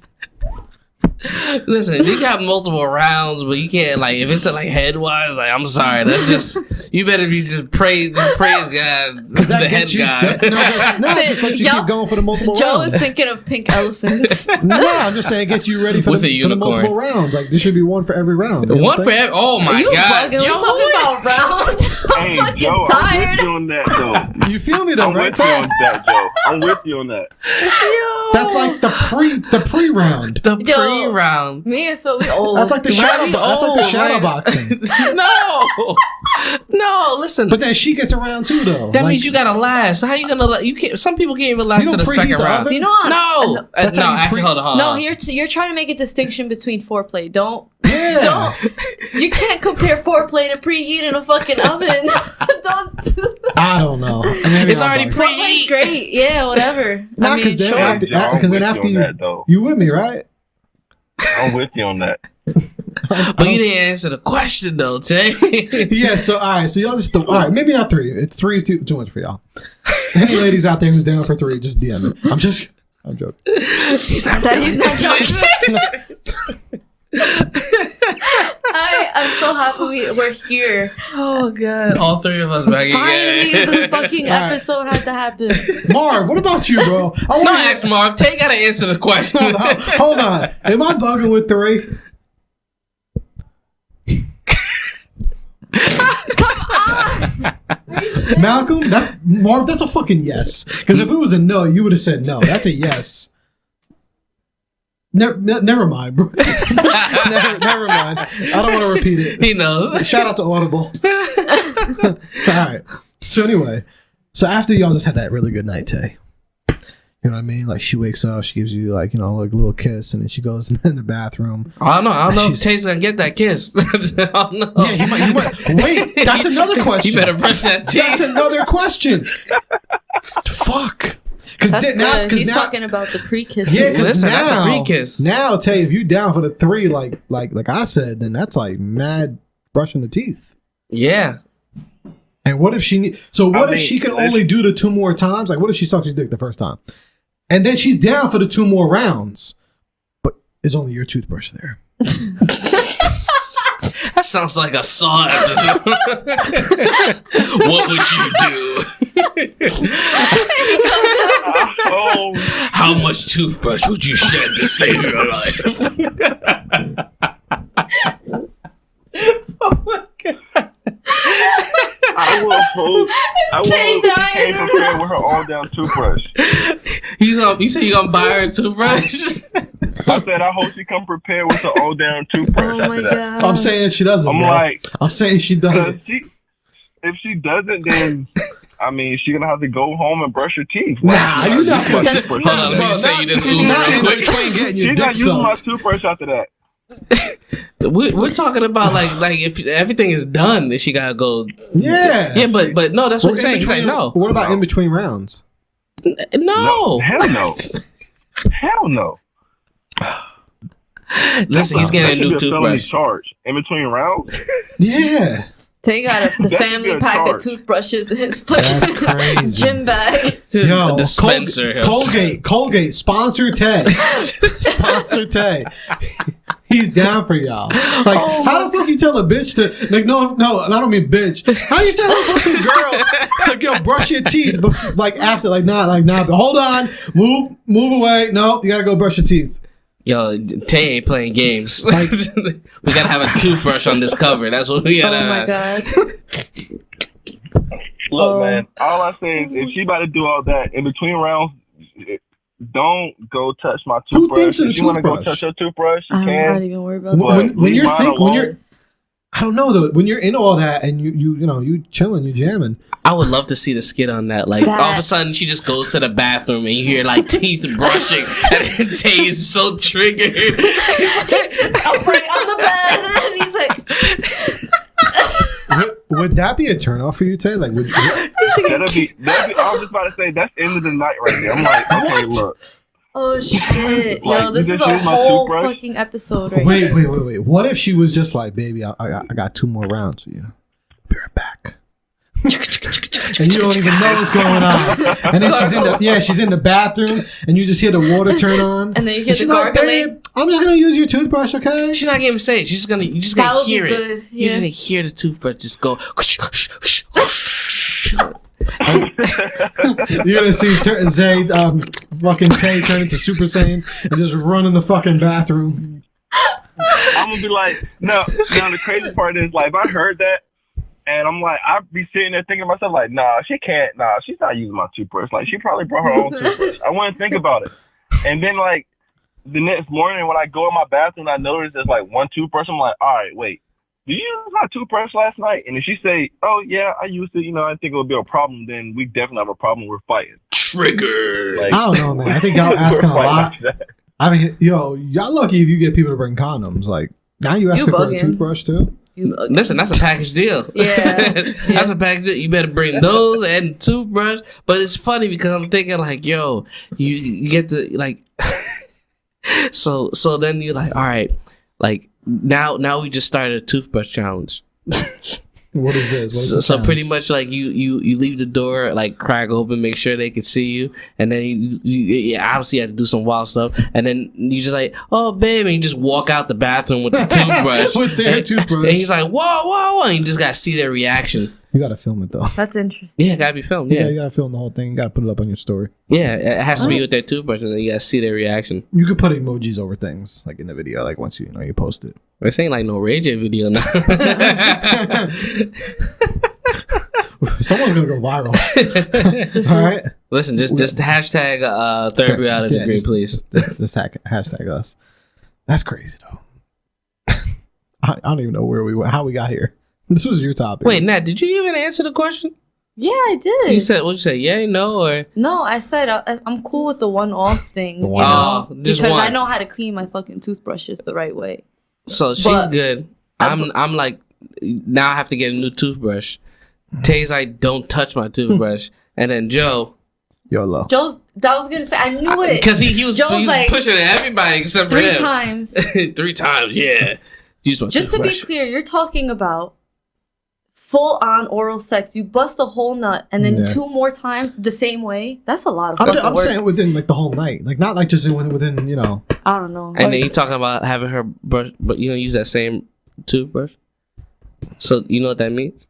Listen, you got multiple rounds, but you can't like if it's like head wise. Like, I'm sorry, that's just you better be just praise God, the that head gets you, guy. just let you Y'all- keep going for the multiple Joe rounds. is thinking of pink elephants. No, I'm just saying it gets you ready for, With a for the unicorn. multiple rounds. Like there should be one for every round. You know One what for I'm saying? every. Oh my you god! bugging. We're talking about rounds. I'm Hey, fucking Joe, I'm with tired. you on that, though. You feel me though, I'm right? with you on Tay? that, Joe. I'm with you on that. That's like the pre round. the Yo. pre-round. Me and Phil, we old. That's like the shadow. Right? That's like the Oh, shadow right. boxing. No, listen. But then she gets around too, though. that Like, means you gotta last. So how you gonna? You can't. Some people can't even last You to don't the preheat second the round. oven? Do you know what? No, That's no. how you Actually, hold on. No, you're trying to make a distinction between foreplay. Don't. Yeah. You can't compare foreplay to preheat in a fucking oven. Don't do that. I don't know. Maybe It's I'm already bugging. Foreplay's great. Yeah, whatever. Nah, I because mean, then sure. after, Joe, I'm because then with after you you, on that, though. you with me, right? I'm with you on that. But you didn't answer the question though, Tay. Yeah. So all right. So y'all just all right. Maybe not 3. It's 3 is too much for y'all. Any ladies out there who's down for 3, just DM it. I'm joking. He's not joking. I'm so happy we're here. Oh god! All 3 of us back Finally, again. this fucking All right. episode had to happen. Marv, what about you, bro? I No, wanna- ask Marv. Tay gotta answer the question. Hold on. Am I bugging with 3? Malcolm, that's Marv. That's a fucking yes. Because if it was a no, you would have said no. That's a yes. Never mind, bro. never mind. I don't want to repeat it. He knows. Shout out to Audible. All right. So anyway, so after y'all just had that really good night, Tay. You know what I mean? Like she wakes up, she gives you like, you know, like a little kiss, and then she goes in the bathroom. I don't know. I don't know if She's- Tay's gonna get that kiss. I don't know. Yeah, he might. Wait, that's another question. You better brush that That's teeth. another question. Fuck. Because That's good. He's now, talking about the pre-kiss. yeah, because Listen, that's now, a pre-kiss. now, Tay, if you down for the 3, like I said, then that's like mad brushing the teeth. Yeah. And what if she? So what I if mean, she can let's- only do the 2 more times? Like, what if she sucks your dick the first time, and then she's down for the 2 more rounds, but it's only your toothbrush there? That sounds like a Saw episode. What would you do? Oh, How much toothbrush would you shed to save your life? Oh my god. I will hope. I will Tay hope she dying. came prepared with her all down toothbrush. You say you gonna buy her a toothbrush? I said I hope she come prepared with her all down toothbrush. Oh after my that. god. I'm saying she doesn't. I'm bro. like, I'm saying she because doesn't. if she doesn't, then I mean, she's gonna have to go home and brush her teeth. Nah, you not Toothbrush that's- for Hold on, let Bro, me say not- you this Uber not real in quick. between getting your She's dick not using my sucked. toothbrush after that. We're talking about like if everything is done, then she gotta go. Yeah. Yeah, but no, that's what he's In saying. He's between- like no, What about No. in between rounds? no. Hell no. Hell no. Listen, he's getting a That should new be a felony toothbrush. charge in between rounds. Yeah. Tay got the That family should be a pack of charge. toothbrushes in his That's fucking crazy. gym bag. Yo, A dispenser. Colgate, sponsor Tay. Sponsor Tay. he's down for y'all. Like, how the fuck you tell a bitch to like? No, and I don't mean bitch. How you tell a fucking girl to go brush your teeth? Like after, like nah. But hold on, move away. No, you gotta go brush your teeth. Yo, Tay ain't playing games. Like, we gotta have a toothbrush on this cover. That's what we gotta. Oh my god. Look, man. All I say is, if she about to do all that in between rounds, don't go touch my toothbrush. Who thinks of the if you want to go toothbrush? touch your toothbrush, you I'm can. not even worried about But that. When leave mine alone. I don't know though. When you're in all that and you chilling, you jamming. I would love to see the skit on that. Like all of a sudden, she just goes to the bathroom and you hear like teeth brushing, and then Tay is so triggered. I'm like on the bed, and he's like, Would that be a turnoff for you, Tay? Like, That'd be, I was just about to say, that's end of the night right there. I'm like, okay, look. "Oh shit, Like, yo, this you is just a use my whole toothbrush? fucking episode right here." wait. What if she was just like, baby, I got 2 more rounds for you. Be right back. And you don't even know what's going on. And then she's in the bathroom, and you just hear the water turn on. And then you hear she's the like, gargling. babe, I'm just gonna use your toothbrush, okay? She's not gonna even say it. She's just gonna. You just That gonna would be hear it. good, You just yeah. gonna hear the toothbrush just go. You're gonna see Zay, fucking Tay turn into Super Saiyan and just run in the fucking bathroom. I'm gonna be like, no. Now the crazy part is, like, if I heard that, and I'm like, I'd be sitting there thinking to myself, like, nah, she can't. Nah, she's not using my toothbrush. Like, she probably brought her own toothbrush. I wouldn't think about it. And then, like, the next morning when I go in my bathroom, I notice there's like 1 toothbrush. I'm like, all right, wait. Did you use my toothbrush last night? And if she say, oh, yeah, I used it, I think it would be a problem, then we definitely have a problem. We're fighting. Trigger. Like, I don't know, man. I think y'all we're asking a fighting lot. after that. I mean, yo, y'all lucky if you get people to bring condoms. Like, now you asking for a bugging. toothbrush too? Listen, that's a package deal. Yeah. That's a package deal. You better bring those and toothbrush. But it's funny because I'm thinking like, yo, you get the like. so then you're like, all right, like now we just started a toothbrush challenge. What is this? What is this So sound? pretty much like you leave the door like crack open, make sure they can see you, and then you obviously have to do some wild stuff, and then you just like, oh baby, and you just walk out the bathroom with the toothbrush. With their toothbrush. And he's like, whoa, and you just gotta see their reaction. You gotta film it though. That's interesting. Yeah, it gotta be filmed. Yeah, Yeah, you gotta film the whole thing. You gotta put it up on your story. yeah, it has to be with their toothbrush, and then you gotta see their reaction. You could put emojis over things like in the video, like once you post it. This ain't like no Ray J video now. Someone's gonna go viral. All right. Listen, just hashtag therapy out of the green, please. Just hashtag us. That's crazy though. I don't even know where we went, how we got here. This was your topic. Wait, Nat, did you even answer the question? Yeah, I did. You said, what'd you say? Yeah, no, or No, I said I'm cool with the one-off thing. The You one-off. know, Oh, just because one. I know how to clean my fucking toothbrushes the right way. so she's But- good. I'm like, now I have to get a new toothbrush. Tay's like, don't touch my toothbrush, and then Joe, YOLO. That was gonna say, I knew it. because he was Joe's like, pushing everybody except for 3 him. times. 3 times, yeah. Use my Just to be toothbrush. clear, you're talking about full-on oral sex. You bust a whole nut and then Yeah. 2 more times the same way. That's a lot of fucking I'm work. saying within like the whole night, like not like just within I don't know. And then you talking about having her brush, but you don't use that same toothbrush. So you know what that means?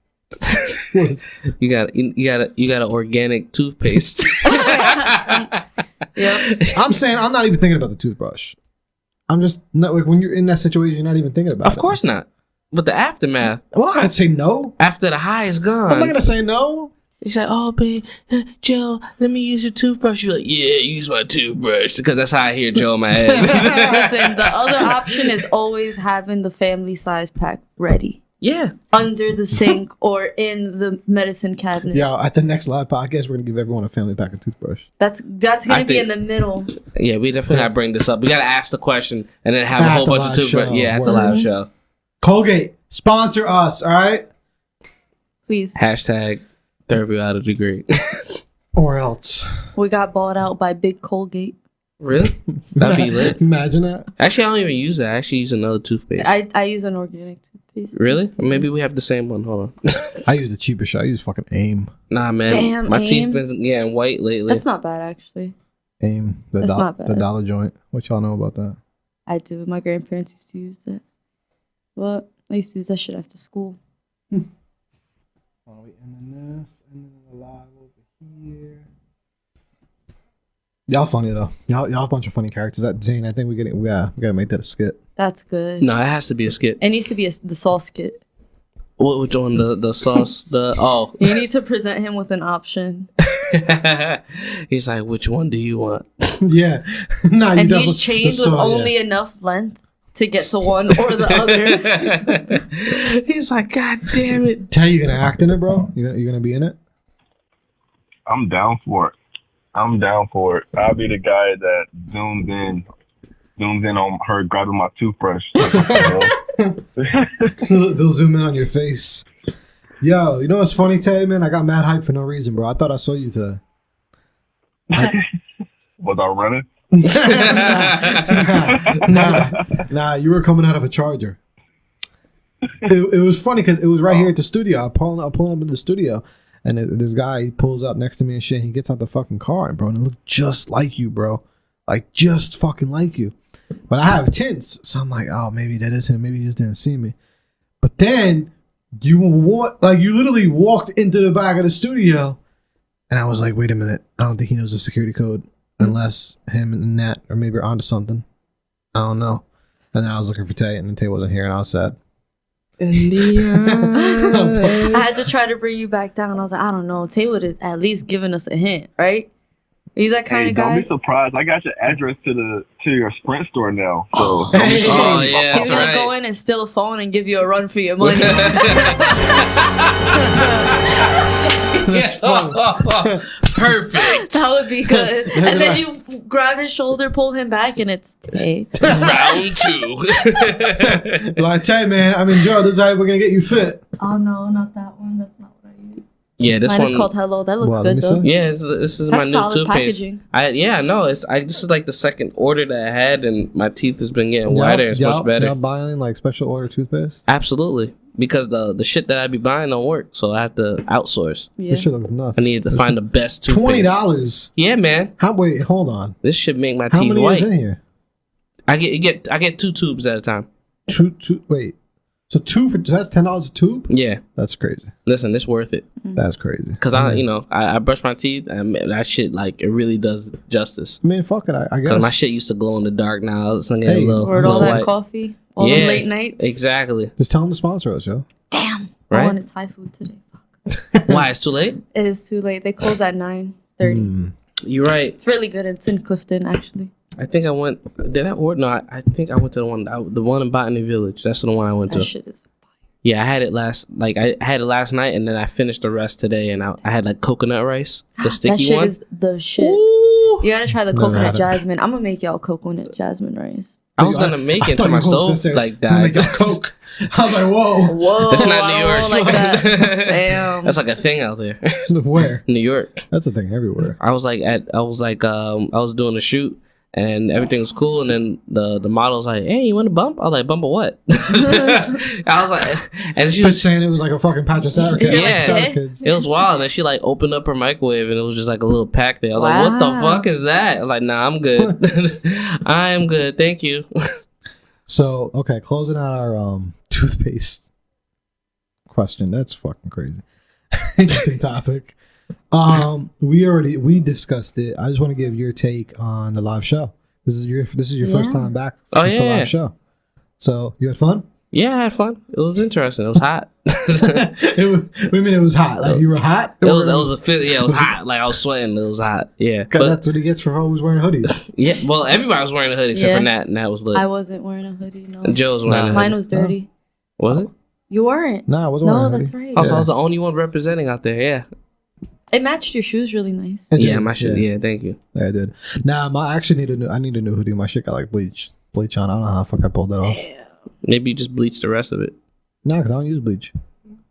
you got an organic toothpaste. Yep. I'm saying I'm not even thinking about the toothbrush. I'm just not like when you're in that situation, you're not even thinking about it. Of course not. But the aftermath, Well, I'm not gonna say no. after the high is I'm not gone, gonna say no. he's like, "Oh, babe, Joe, let me use your toothbrush." You're like, "Yeah, use my toothbrush," because that's how I hear Joe in my head. Listen, the other option is always having the family size pack ready Yeah, under the sink or in the medicine cabinet. Yeah, at the next live podcast, we're gonna give everyone a family pack of toothbrush. That's gonna I be think- in the middle. yeah. We definitely gotta bring this up. We gotta ask the question and then have a At whole the bunch of live toothbrush. show. Yeah, at the Word. live show. Colgate, sponsor us, all right? Please. Hashtag therapy out of degree. Or else. We got bought out by Big Colgate. Really? That'd be lit. Imagine that. Actually, I don't even use that. I actually use another toothpaste. I use an organic toothpaste. Really? Or maybe we have the same one. Hold on. I use the cheapest shit. I use fucking AIM. Nah, man. Damn, my teeth AIM. been getting white lately. That's not bad, actually. AIM, That's not bad. the dollar joint. What y'all know about that? I do. My grandparents used to use that. Well, I used to use that shit after school. Oh, we ending this, and then the live over here. Y'all funny though. Y'all a bunch of funny characters. That Zane, I think we gotta make that a skit. That's good. No, it has to be a skit. It needs to be the sauce skit. Which one? The sauce? You need to present him with an option. He's like, which one do you want? Yeah. Nah, and he's chained with only enough length to get to one or the other. He's like, God damn it. Tay, you gonna act in it, bro? You gonna be in it? I'm down for it. I'll be the guy that zooms in on her grabbing my toothbrush. They'll zoom in on your face. Yo, you know what's funny, Tay, man? I got mad hype for no reason, bro. I thought I saw you today. Was I running? Nah, you were coming out of a charger. It was funny because it was right here at the studio. I'm pulling up in the studio, and this guy pulls up next to me and shit. He gets out the fucking car, and bro, and it looked just like you, bro. Like, just fucking like you. But I have tints, so I'm like, oh, maybe that is him. Maybe he just didn't see me. But then you literally walked into the back of the studio, and I was like, wait a minute. I don't think he knows the security code unless him and Nat or maybe are onto something. I don't know. And then I was looking for Tay, and then Tay wasn't here, and I was sad. I had to try to bring you back down. I was like, I don't know. Tay would have at least given us a hint, right? Are you that kind of guy? Don't be surprised. I got your address to your Sprint store now. So Oh yeah, He's that's gonna right. go in and steal a phone and give you a run for your money. That's fun. Perfect. That would be good. And then you grab his shoulder, pull him back, and it's Tay. Round 2. Like, Tay, man, I mean, Joe, this is how we're gonna get you fit. Oh no, not that one. That's not what I use. Yeah, this Mine one is called Hello. That looks Well, let good me though. see. Yeah, this is That's my new solid toothpaste. packaging. This is like the second order that I had, and my teeth has been getting whiter. It's much better. Y'all buying like special order toothpaste? Absolutely, because the shit that I be buying don't work, so I have to outsource. Yeah. This shit looks nuts. I need to find the best toothpaste. $20. Yeah, man, Wait, hold on. this should make my How teeth many white. is in here? I get 2 tubes at a time. Wait. So that's $10 a tube? Yeah, That's crazy. listen, it's worth it That's crazy. because I brush my teeth and that shit like it really does justice. I mean, fuck it. I guess. Because my shit used to glow in the dark. Now it's getting Hey, a little, Or all little that white. coffee, all the late nights. Exactly. Just tell them to sponsor us, yo. Damn. Right? I wanted Thai food today. Why it's too late? It is too late. They close at 9:30. You're right. It's really good. It's in Clifton, actually. I think I went. Did I order? No, I think I went to the one in Botany Village. That's the one I went That to. shit is. Yeah, I had it last night, and then I finished the rest today, and I had like coconut rice, the That sticky shit one. is the shit. Ooh. You gotta try the Never coconut had it. jasmine. I'm gonna make y'all coconut jasmine rice. I was gonna make I it thought to you my was gonna stove say, like "I'm gonna make that. a Coke." I was like, whoa. Whoa, That's not I New don't York. roll like that. Damn. That's like a thing out there, Where? New York. That's a thing everywhere. I was doing a shoot and everything was cool, and then the model's like, "Hey, you want to bump?" I was like, "Bump a what?" I was like, and she She was was, saying it was like a fucking patch of sour kids. Yeah. Sour kids. it was wild, and then she like opened up her microwave, and it was just like a little pack there. I was like, "What the Wow. fuck is that?" I was like, "Nah, I'm good. I am good, thank you." So, okay, closing out our toothpaste question. That's fucking crazy. Interesting topic. We discussed it. I just want to give your take on the live show. This is your first time back Oh, since the yeah. live show. So you had fun? Yeah, I had fun. It was interesting. It was hot. It was hot. Like you were hot? It was hot. Like I was sweating. It was hot. Yeah, Cause but that's what he gets for always wearing hoodies. yeah. Well, everybody was wearing a hoodie except Yeah. for Nat, and Nat was lit. I wasn't wearing a hoodie. No, And Joe was wearing a hoodie. mine was dirty. Was it? You weren't. Nah, I wasn't No, wearing a that's hoodie. right. Also, I was the only one representing out there. Yeah. It matched your shoes really nice. I Yeah, did. my shit. Yeah, thank you. Yeah, I did. Nah, I actually need a new hoodie. My shit got like bleach on. I don't know how the fuck I pulled that off. Maybe you just bleach the rest of it. Nah, because I don't use bleach.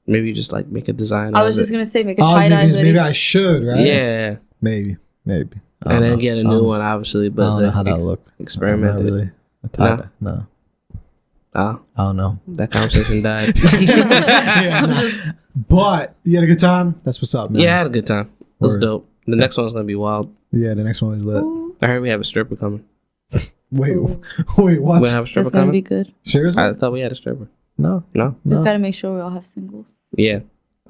Maybe you just like make a design. I out was of just it. gonna say make a tie dye hoodie. maybe I should, right? Yeah, Maybe. I and don't then know. get a new one, obviously. I But don't know how that look. experiment Not it. really. A tie-dye. No. Oh, I don't know. that conversation died. Yeah, nah. But you had a good time? That's what's up, man. Yeah, I had a good time. It was Word. dope. The next one's gonna be wild. Yeah, the next one is lit. I heard we have a stripper coming. Wait, Ooh. wait, what? We have a stripper That's gonna be coming? good. Seriously? I thought we had a stripper. No. No? Just No. gotta make sure we all have singles. Yeah.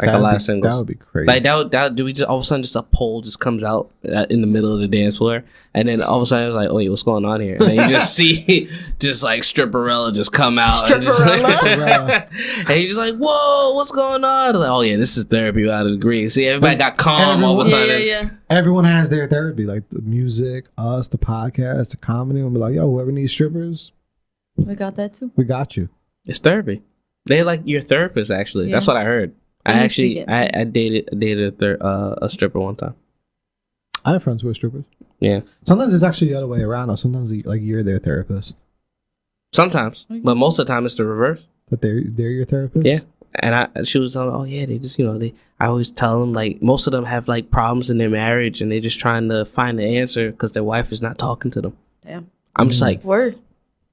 Like That'd a lot be- of singles. That would be crazy. Like that do we just all of a sudden just a pole just comes out in the middle of the dance floor, and then all of a sudden I was like, wait, what's going on here? And then you just see just like stripperella just come out, and, Stripperella? and he's just like, whoa, what's going on? Like, oh yeah, this is therapy. I would agree. See, everybody got calm all of a Yeah, sudden. yeah. Everyone has their therapy, like the music, us, the podcast, the comedy. We'll be like, yo, whoever needs strippers, We got that too. we got you. It's therapy. They're like your therapist. Actually, that's Yeah. what I heard. I used to get I dated a stripper one time. I have friends who are strippers. Yeah, Sometimes it's actually the other way around. Or sometimes like you're their therapist, sometimes, but most of the time it's the reverse. but they're your therapist. Yeah. And she was telling me, oh yeah, they just, I always tell them, like, most of them have like problems in their marriage and they're just trying to find the answer because their wife is not talking to them. Damn. I'm just like, Word.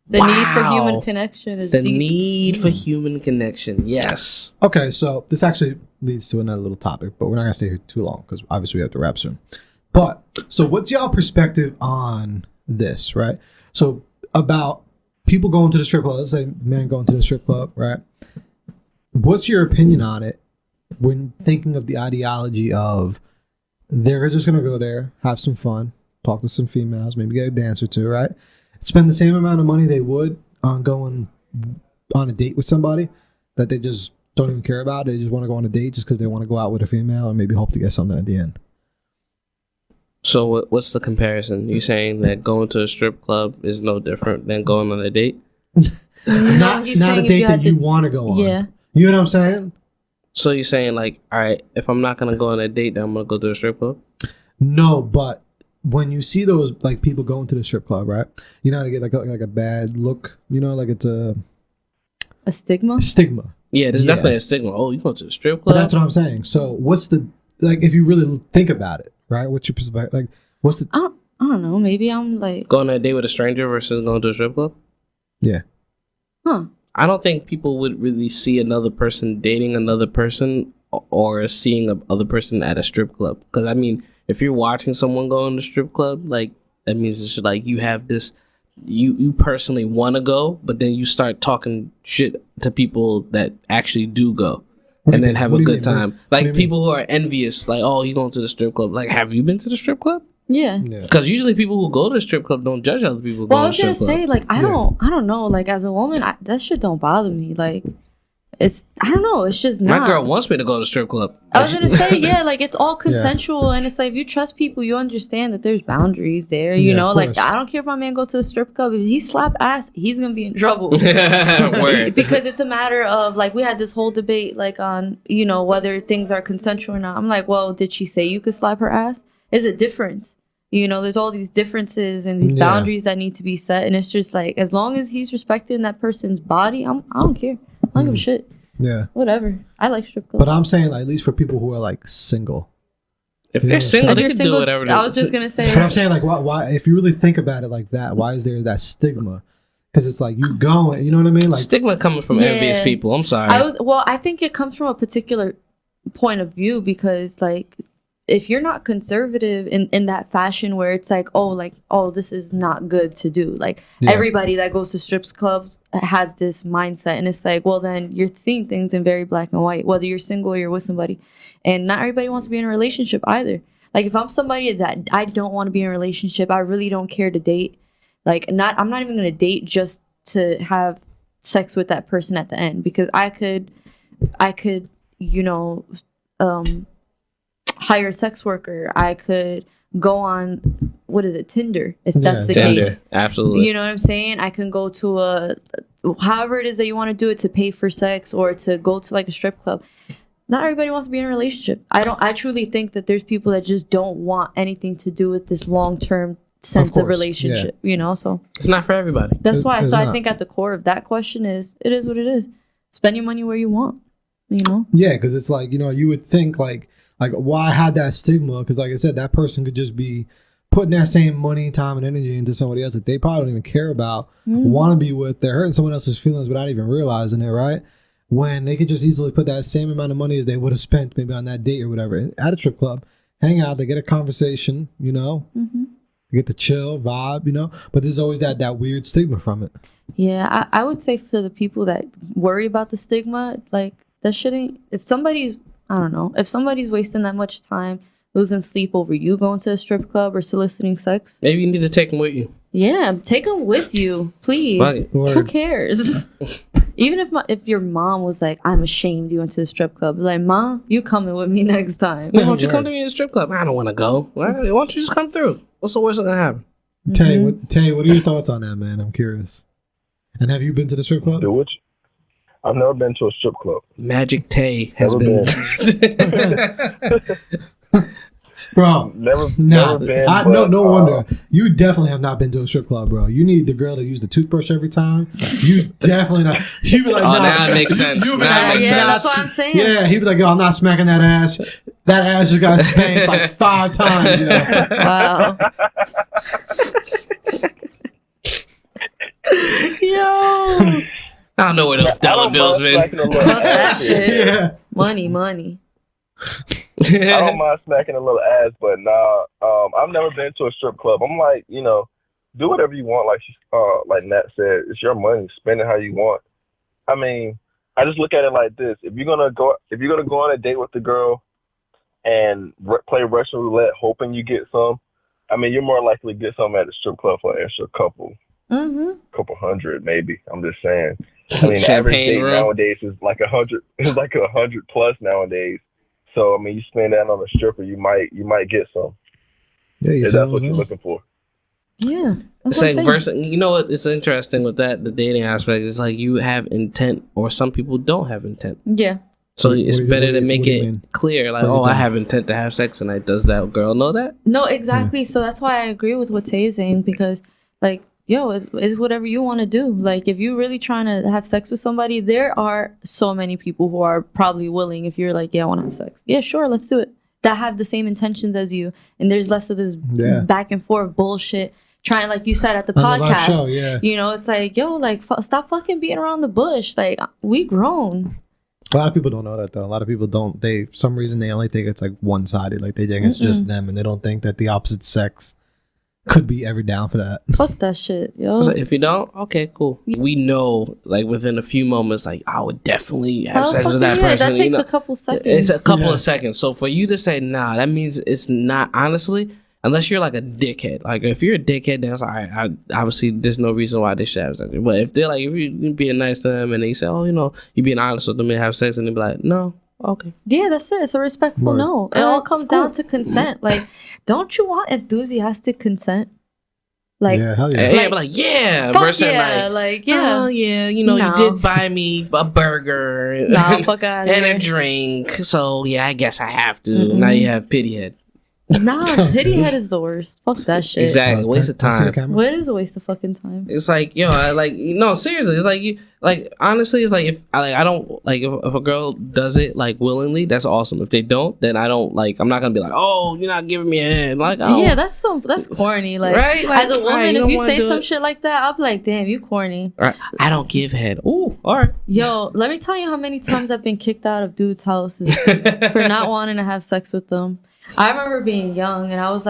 The need for Wow. human connection is the deep. need for human connection. Yes. Okay, so this actually leads to another little topic, but we're not gonna stay here too long because obviously we have to wrap soon. But so, what's y'all perspective on this, right? So about people going to the strip club. Let's say men going to the strip club, right? What's your opinion on it when thinking of the ideology of they're just gonna go there, have some fun, talk to some females, maybe get a dance or two, right? Spend the same amount of money they would on going on a date with somebody that they just don't even care about. They just want to go on a date just because they want to go out with a female and maybe hope to get something at the end. So what's the comparison? You saying that going to a strip club is no different than going on a date? not he's not a saying if date you that had you to- want to go on. Yeah. You know what I'm saying? So you're saying like, all right, if I'm not gonna go on a date, then I'm gonna go to a strip club? No, but when you see those like people going to the strip club, right? You know, they get like a bad look. You know, like it's a A stigma? stigma. Yeah, there's Yeah. definitely a stigma. Oh, you go to the strip But club? that's what I'm saying. So what's the like if you really think about it, right? What's your perspective? Like, what's the I don't know. Maybe I'm like, Going on a date with a stranger versus going to a strip club? yeah? huh. I don't think people would really see another person dating another person or seeing a other person at a strip club. Because, I mean, if you're watching someone go in the strip club, like, that means it's like you have this, you personally want to go, but then you start talking shit to people that actually do go. What do And you then mean? have What a do you good mean? time. What do you Like, mean? people who are envious, like, oh, you going to the strip club. Like, have you been to the strip club? Yeah. Yeah. Because usually people who go to the strip club don't judge other people Well, I going was to the gonna strip club. say, like, I don't know. Like, as a woman, that shit don't bother me. Like, I don't know. It's just not. My girl wants me to go to the strip club. I was gonna say, yeah, like it's all consensual, and it's like if you trust people, you understand that there's boundaries there. You Yeah, know, of like course. I don't care if my man go to a strip club. If he slap ass, he's gonna be in trouble. Word. Because it's a matter of like we had this whole debate like on whether things are consensual or not. I'm like, well, did she say you could slap her ass? Is it different? There's all these differences and these Yeah. boundaries that need to be set, and it's just like as long as he's respecting that person's body, I don't care. I don't give a shit. Yeah. Whatever. I like strip clubs. But I'm saying, like, at least for people who are like single. If they're single, If they you're can do single, whatever they I was just gonna say. But I'm saying, like, why? If you really think about it like that, why is there that stigma? Because it's like you going, you know what I mean? Like, Stigma coming from Yeah. envious people. I'm sorry. I think it comes from a particular point of view because like if you're not conservative in that fashion where it's like oh this is not good to do, like Yeah. everybody that goes to strips clubs has this mindset, and it's like, well, then you're seeing things in very black and white, whether you're single or you're with somebody, and not everybody wants to be in a relationship either. Like if I'm somebody that I don't want to be in a relationship, I really don't care to date, like I'm not even gonna date just to have sex with that person at the end, because I could hire a sex worker. I could go on Tinder, if that's the Tinder. case. Absolutely. You know what I'm saying? I can go to however it is that you want to do it, to pay for sex or to go to like a strip club. Not everybody wants to be in a relationship. I truly think that there's people that just don't want anything to do with this long-term sense of course, relationship, so It's not for everybody. that's why. It's So I not. think at the core of that question is, it is what it is. Spend your money where you want, yeah, because it's like, you would think like why have that stigma? Because like I said, that person could just be putting that same money, time, and energy into somebody else that they probably don't even care about, want to be with. They're hurting someone else's feelings without even realizing it, right? When they could just easily put that same amount of money as they would have spent maybe on that date or whatever at a strip club, hang out, they get a conversation, get You get the chill vibe, you know. But there's always that weird stigma from it. Yeah, I would say for the people that worry about the stigma, like that shit ain't. If somebody's, I don't know, if somebody's wasting that much time losing sleep over you going to a strip club or soliciting sex, maybe you need to take them with you. yeah, take them with you, please. Who cares? Even if your mom was like, I'm ashamed you went to the strip club, like, Mom, you coming with me next time. Why don't you come to me in the strip club? I don't want to go. Why don't you just come through? What's the worst that can happen? Tay, what are your thoughts on that, man? I'm curious. And have you been to the strip club? I've never been to a strip club. Magic Tay has been. Bro, never been. No wonder. You definitely have not been to a strip club, bro. You need the girl to use the toothbrush every time. You definitely not. He'd be like, oh, now it makes sense. Now it makes sense. That's what I'm saying. Yeah, he'd be like, yo, I'm not smacking that ass. That ass just got spanked like 5 times, you know? Wow. Yo. I don't know where those dollar bills been. Fuck that shit. Yeah. Money. I don't mind smacking a little ass, but nah, I've never been to a strip club. I'm like, you know, do whatever you want. Like Nat said, it's your money. Spend it how you want. I mean, I just look at it like this: if you're gonna go on a date with the girl and play Russian roulette, hoping you get some, I mean, you're more likely to get some at the strip club for an extra couple hundred, maybe. I'm just saying. I mean, the average date nowadays is like 100. It's like 100 plus nowadays. So I mean, you spend that on a stripper, you might get some. Yeah, if that's what you're looking for. Yeah, it's like you know what? It's interesting with that the dating aspect. It's like you have intent, or some people don't have intent. Yeah. So it's better to make it clear, like, I have intent to have sex tonight. Does that girl know that? No, exactly. So that's why I agree with what Tay is saying, because, like, yo, it's whatever you want to do. Like, if you're really trying to have sex with somebody, there are so many people who are probably willing, if you're like, yeah, I want to have sex. Yeah, sure, let's do it. That have the same intentions as you. And there's less of this back and forth bullshit. Trying, like you said at the podcast, show, you know, it's like, yo, like, stop fucking beating around the bush. Like, we grown. A lot of people don't know that, though. A lot of people don't. They, for some reason, they only think it's like one-sided. Like, they think it's just them, and they don't think that the opposite sex could be ever down for that. Fuck that shit, yo. So if you don't, okay, cool. We know, like, within a few moments, like, I would definitely have sex with that person. That takes a couple seconds. It's a couple of seconds. So for you to say, nah, that means it's not, honestly, unless you're like a dickhead. Like, if you're a dickhead, then it's all right. Obviously, there's no reason why they should have sex. But if they're like, if you're being nice to them and they say, oh, you know, you're being honest with them and have sex, and they be like, no, okay. Yeah, that's it. It's a respectful no. It all comes down to consent. Like, don't you want enthusiastic consent? Like, yeah, hell yeah. Like, like, yeah. Fuck yeah. Like, yeah. Oh, yeah, you know, you did buy me a burger. Nah, fuck out and a drink. So, yeah, I guess I have to. Now you have pity head. Nah, pity head is the worst. Fuck that shit. Exactly, waste of time. What is a waste of fucking time? It's like, yo, no, seriously. It's like you, like, honestly, it's like if I don't like if a girl does it like willingly, that's awesome. If they don't, then I don't like. I'm not gonna be like, oh, you're not giving me a hand. Like, oh. Yeah, that's corny. Like, right? Like, as a woman, if you say some shit like that, I'll be like, damn, you corny. Right. I don't give head. Ooh, all right. Yo, let me tell you how many times I've been kicked out of dudes' houses for not wanting to have sex with them. I remember being young, and I was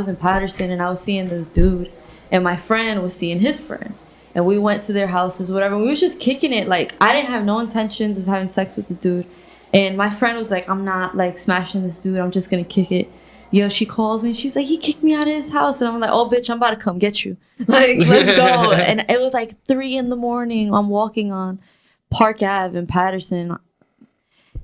in Patterson, and I was seeing this dude, and my friend was seeing his friend, and we went to their houses, whatever. We was just kicking it. Like, I didn't have no intentions of having sex with the dude, and my friend was like, I'm not like smashing this dude. I'm just gonna kick it. Yo, she calls me. She's like, he kicked me out of his house, and I'm like, oh bitch, I'm about to come get you. Like, let's go. And it was like 3 a.m. I'm walking on Park Ave in Patterson.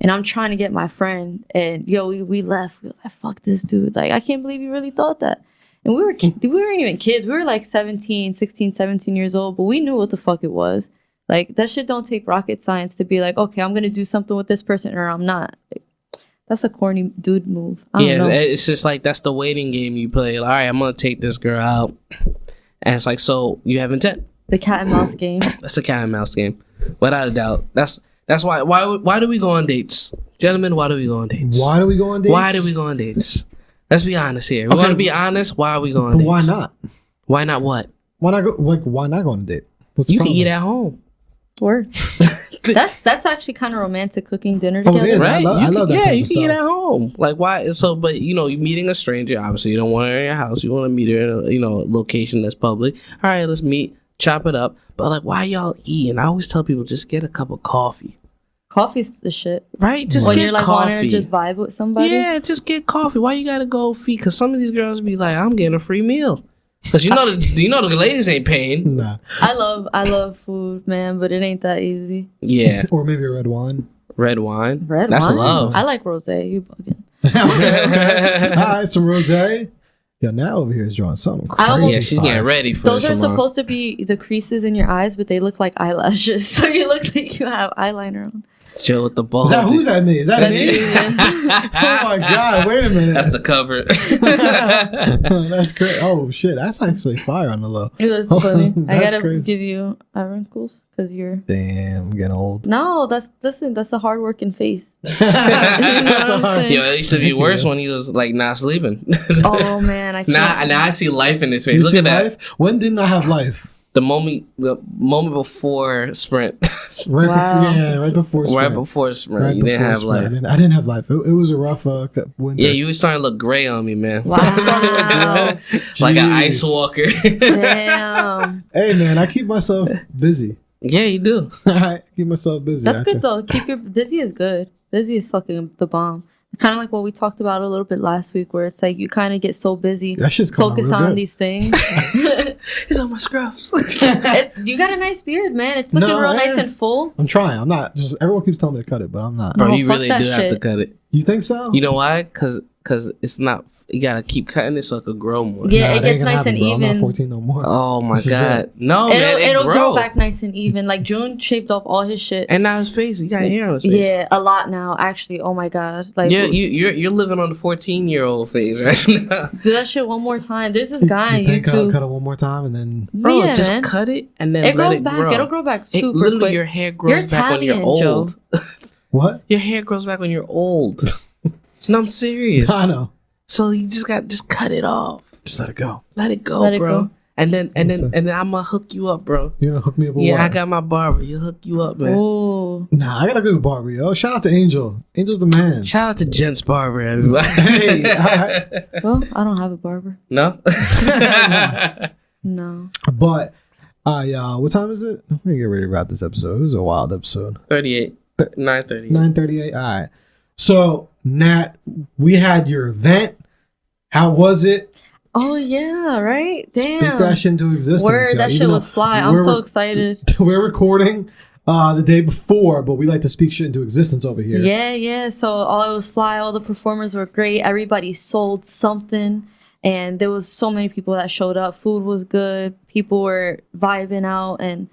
And I'm trying to get my friend, and yo, we left. We was like, fuck this dude. Like, I can't believe you really thought that. And we weren't even kids. We were like 16, 17 years old, but we knew what the fuck it was. Like, that shit don't take rocket science to be like, okay, I'm going to do something with this person or I'm not. Like, that's a corny dude move. I don't know. It's just like, that's the waiting game you play. Like, all right, I'm going to take this girl out. And it's like, so you have intent. The cat and mouse game. That's a cat and mouse game. Without a doubt. That's why do we go on dates? Gentlemen, why do we go on dates? Why do we go on dates? Why do we go on dates? Let's be honest here. We want to be honest. Why are we going on dates? Why not? Why not what? Why not go on a date? You can eat at home. Word. That's actually kind of romantic, cooking dinner Oh, it together. is. Right? I love that Yeah, type you of can eat stuff. at home. Like, why? So, but you know, you're meeting a stranger. Obviously, you don't want her in your house. You want to meet her in a, you know, location that's public. All right, let's meet, chop it up. But like, why y'all eating? I always tell people, just get a cup of coffee. Coffee's the shit. Right? Just When get you're like coffee. wanting to just vibe with somebody. Yeah, just get coffee. Why you gotta go feed? Because some of these girls be like, I'm getting a free meal. Because you know the ladies ain't paying. Nah. I love food, man, but it ain't that easy. Yeah, Or maybe a red wine. red wine. Red That's wine? love. I like rosé. You bugging. Okay. All right, some rosé. Yo, now over here is drawing something I crazy. almost- Yeah, she's fire. getting ready for Those are tomorrow. supposed to be the creases in your eyes, but they look like eyelashes. So you look like you have eyeliner on. Chill with the ball. Is that who's that me? Is that That's me? you, man. Oh my god! Wait a minute. That's the cover. That's great. Oh shit! That's actually fire on the low. That's funny. I That's gotta crazy. give you eye wrinkles because you're. Damn, I'm getting old. No, that's a hard working face. That's a hard- Yo, it used to be worse when he was like not sleeping. Oh man, I can't. now I see life in his face. You Look see at that. life? When didn't I have life? The moment before sprint. Right Wow. before, yeah, right before. Right Sprint. before sprint. Right You didn't before have Sprint. life. I didn't have life. It was a rough winter. Yeah, you was starting to look gray on me, man. Wow. Like an Jeez. ice walker. Damn. Hey man, I keep myself busy. Yeah, you do. I keep myself busy. That's I good think- though. Keep your busy is good. Busy is fucking the bomb. Kind of like what we talked about a little bit last week, where it's like you kind of get so busy, That shit's coming focus real on good. these things. It's on my scruffs. You got a nice beard, man. It's looking No, real nice yeah. and full. I'm trying. I'm not. Just everyone keeps telling me to cut it, but I'm not. Bro, No, you fuck really that do have to shit. cut it. You think so? You know why? Because it's not. You gotta keep cutting it so it could grow more. Yeah, it that ain't gets gonna nice happen, and bro. I'm even. not 14 no more. Oh my This is god. it. No, man. It'll grow grow back nice and even. Like June shaved off all his shit. And now his face. He got hair on his face. Yeah, a lot now. Actually, oh my god. Like, Yeah, you're living on the 14-year-old phase right now. do that shit one more time. There's this guy on You think YouTube. cut it one more time and then Bro, Yeah, just man. cut it and then It let grows it back. grow. It'll grow back super Literally, quick. your hair grows back when you're Italian, old. what? Your hair grows back when you're old. No, I'm serious. I know. So you just cut it off. Just let it go. Let it go, Let it bro. go. And then I'm gonna hook you up, bro. You know, hook me up with Yeah, what? I got my barber. He'll hook you up, man. Ooh. Nah, I got a good barber, yo. Shout out to Angel. Angel's the man. Shout out to Gents Barber, everybody. Hey, all right. Well, I don't have a barber. No? No. But, what time is it? I'm gonna get ready to wrap this episode. It was a wild episode. 38. 9:38. 9:38. All right. So, Nat, we had your event. How was it? Oh yeah, right. Damn. Speak that shit into existence. Word, yo. that Even shit though was fly. I'm we're- so excited. We're recording the day before, but we like to speak shit into existence over here. Yeah. So all it was fly. All the performers were great. Everybody sold something, and there was so many people that showed up. Food was good. People were vibing out, and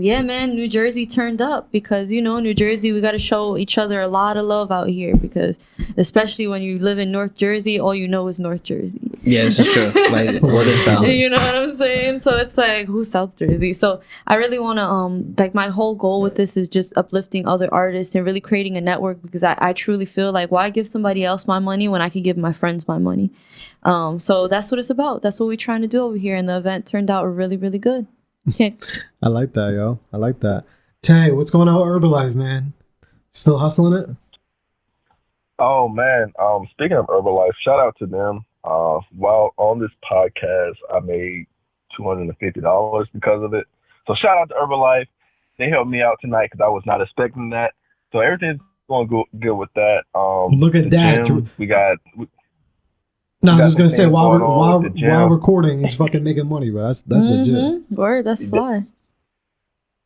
yeah, man, New Jersey turned up because New Jersey, we got to show each other a lot of love out here because especially when you live in North Jersey, all you know is North Jersey. Yeah, this is true. Like, what is South? You know what I'm saying? So it's like, who's South Jersey? So I really want to, like, my whole goal with this is just uplifting other artists and really creating a network because I truly feel like, why give somebody else my money when I can give my friends my money? So that's what it's about. That's what we're trying to do over here. And the event turned out really, really good. Can't- I like that, yo. I like that. Tay, what's going on with Herbalife, man? Still hustling it? Oh man, speaking of Herbalife, shout out to them. While on this podcast, I made $250 because of it. So shout out to Herbalife. They helped me out tonight because I was not expecting that. So everything's going good with that. Look at the that. gym, we got. No, I got was just gonna some say things while going on with the gym. while recording, he's fucking making money, bro. That's legit. Word, that's fly.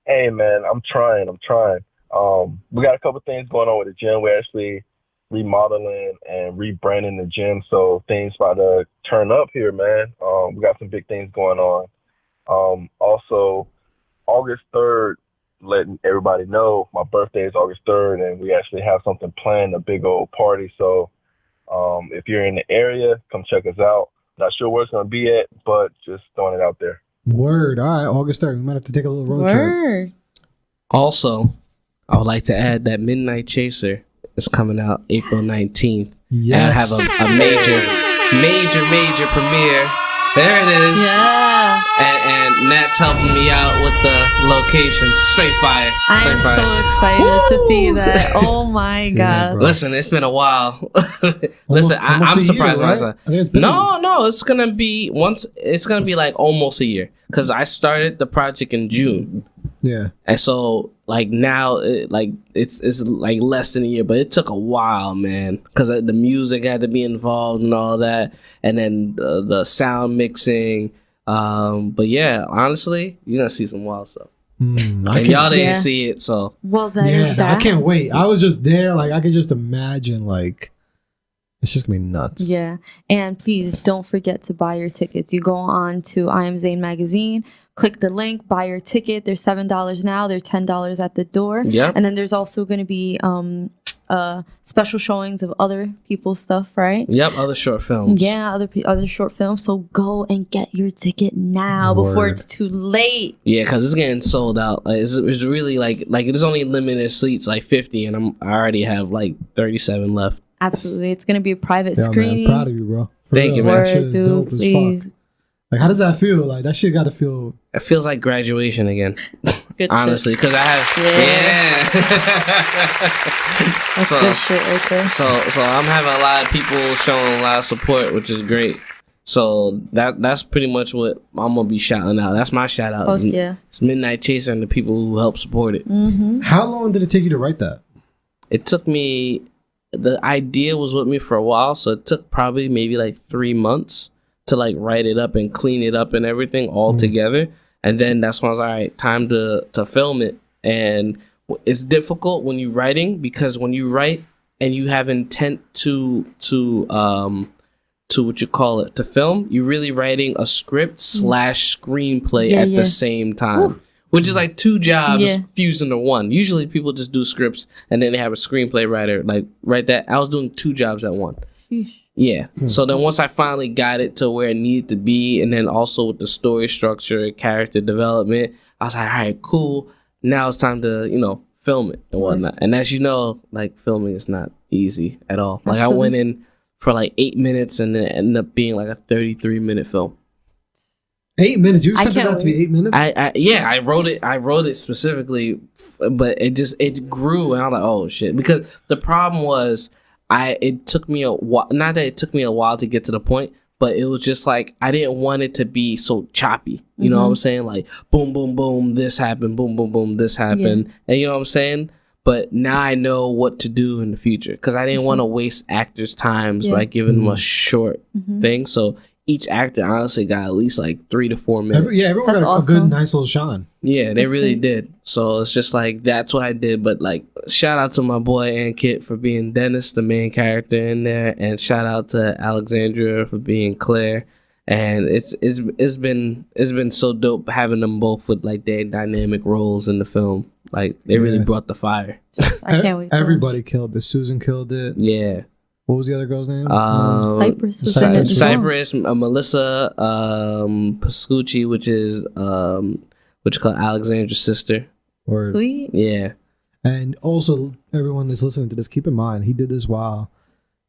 Hey man, I'm trying. We got a couple things going on with the gym. We're actually remodeling and rebranding the gym, so things about to turn up here, man. We got some big things going on. Also, August 3rd, letting everybody know my birthday is August 3rd, and we actually have something planned, a big old party. So if you're in the area, come check us out. Not sure where it's gonna be at, but just throwing it out there. Word. All right, August 3rd. We might have to take a little road trip. Word. Also, I would like to add that Midnight Chaser is coming out April 19th. Yes. And I have a major premiere. There it is. Yeah. And Nat's helping me out with the location. Straight fire. I Straight am fire. so excited to see that. Oh my Yeah, god. bro. Listen, it's been a while. Listen, Almost I'm a surprised year, right? myself. I think it's been No, it's gonna be like almost a year because I started the project in June, Yeah. and so like now, it's like less than a year, but it took a while, man, because the music had to be involved and all that, and then the sound mixing. But yeah, honestly, you're gonna see some wild stuff, I and can't, y'all didn't Yeah. see it, so Well, there's yeah, that. I can't wait. I was just there. Like, I could just imagine, like, it's just gonna be nuts. Yeah. And please don't forget to buy your tickets. You go on to I Am Zane magazine, click the link, buy your ticket. They're $7 now. They're $10 at the door. Yep. And then there's also going to be special showings of other people's stuff, right? Yep, other short films. Yeah, other short films. So go and get your ticket now before Word. it's too late. Yeah, because it's getting sold out. Like, it's really like there's only limited seats, like 50, and I already have like 37 left. Absolutely. It's going to be a private Yeah, man, screening. proud of you, bro. For Thank you, man. That shit Word, is dude, dope please. as fuck. Like, how does that feel? Like, that shit got to feel. It feels like graduation again, Good honestly, because I have That's so good shit right there. so I'm having a lot of people showing a lot of support, which is great. So that's pretty much what I'm gonna be shouting out. That's my shout out. Oh, yeah. It's Midnight Chaser and the people who help support it. How long did it take you to write that? It took me. The idea was with me for a while, so it took probably maybe like 3 months to like write it up and clean it up and everything all together. And then that's when I was like, all right, time to film it. And it's difficult when you're writing, because when you write and you have intent to what you call it, to film, you're really writing a script / screenplay Yeah, at yeah. the same time. Which is like 2 jobs Yeah. fused into one. Usually people just do scripts and then they have a screenplay writer like write that. I was doing 2 jobs at once. Sheesh. Yeah. So then once I finally got it to where it needed to be, and then also with the story structure, character development, I was like, all right, cool. Now it's time to, film it and whatnot. And as you know, like, filming is not easy at all. Like, I went in for like 8 minutes and then it ended up being like a 33-minute film. 8 minutes? You I expected can't that to be 8 minutes? I wrote it specifically, but it grew, and I was like, oh shit. Because the problem was, it took me a while. Not that it took me a while to get to the point, but it was just like I didn't want it to be so choppy. You know what I'm saying? Like boom, boom, boom, this happened. Boom, boom, boom, this happened. And you know what I'm saying? But now I know what to do in the future, because I didn't want to waste actors' times by giving them a short thing. So each actor honestly got at least like 3 to 4 minutes. Everyone That's got a awesome. good, nice little shine. Yeah, they really great. did. So it's just like that's what I did. But like, shout out to my boy Ankit for being Dennis, the main character in there, and shout out to Alexandria for being Claire. And it's been so dope having them both with like their dynamic roles in the film. Like they really Yeah. brought the fire. I can't wait. Everybody killed it. Susan killed it. Yeah. What was the other girl's name? Cypress was in it as well. Cypress, Melissa Pascucci, which is what you call Alexandra's sister. Or, Sweet. Yeah. and also, everyone that's listening to this, keep in mind, he did this while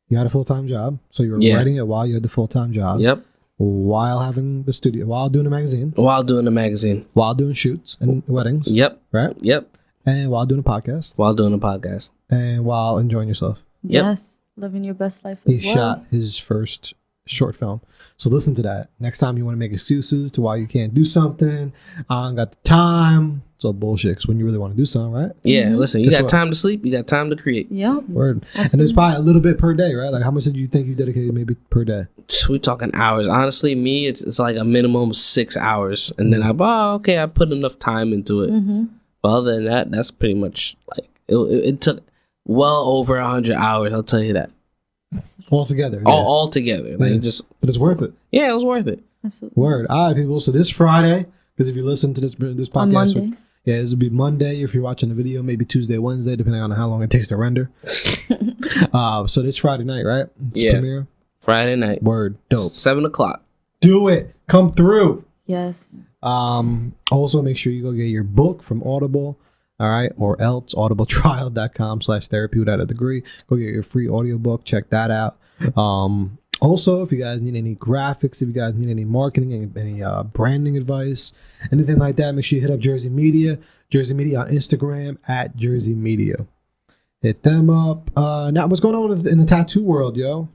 you had a full-time job. So you were Yeah. writing it while you had the full-time job. Yep. While having the studio, while doing the magazine, While doing the magazine. while doing shoots and weddings, Yep. right? Yep. And while doing a podcast, While doing the podcast. and while enjoying yourself. Yep. Yes. Living your best life as He well. shot his first short film. So listen to that. Next time you want to make excuses to why you can't do something, I don't got the time. It's all bullshit. 'Cause when you really want to do something, right? Yeah, listen, you Guess got what? time to sleep, you got time to create. Yep. Word. And Absolutely. there's probably a little bit per day, right? Like, how much did you think you dedicated maybe per day? We talking hours. Honestly, me, it's like a minimum of 6 hours. And then I put enough time into it. But other than that, that's pretty much like, it took well over 100 hours, I'll tell you that. All together. All together. Like Yeah. just, But it's worth it. yeah, it was worth it. Absolutely. Word. All right, people. So this Friday, because if you listen to this podcast, On Monday. yeah, this will be Monday. If you're watching the video, maybe Tuesday, Wednesday, depending on how long it takes to render. So this Friday night, right? It's Yeah. premiere. Friday night. Word. Dope. 7 o'clock. Do it. Come through. Yes. Also make sure you go get your book from Audible. All right. Or else audibletrial.com/therapy without a degree. Go get your free audiobook. Check that out. Also, if you guys need any graphics, if you guys need any marketing, any branding advice, anything like that, make sure you hit up Jersey Media on Instagram at Jersey Media. Hit them up. Now, what's going on in the tattoo world, yo?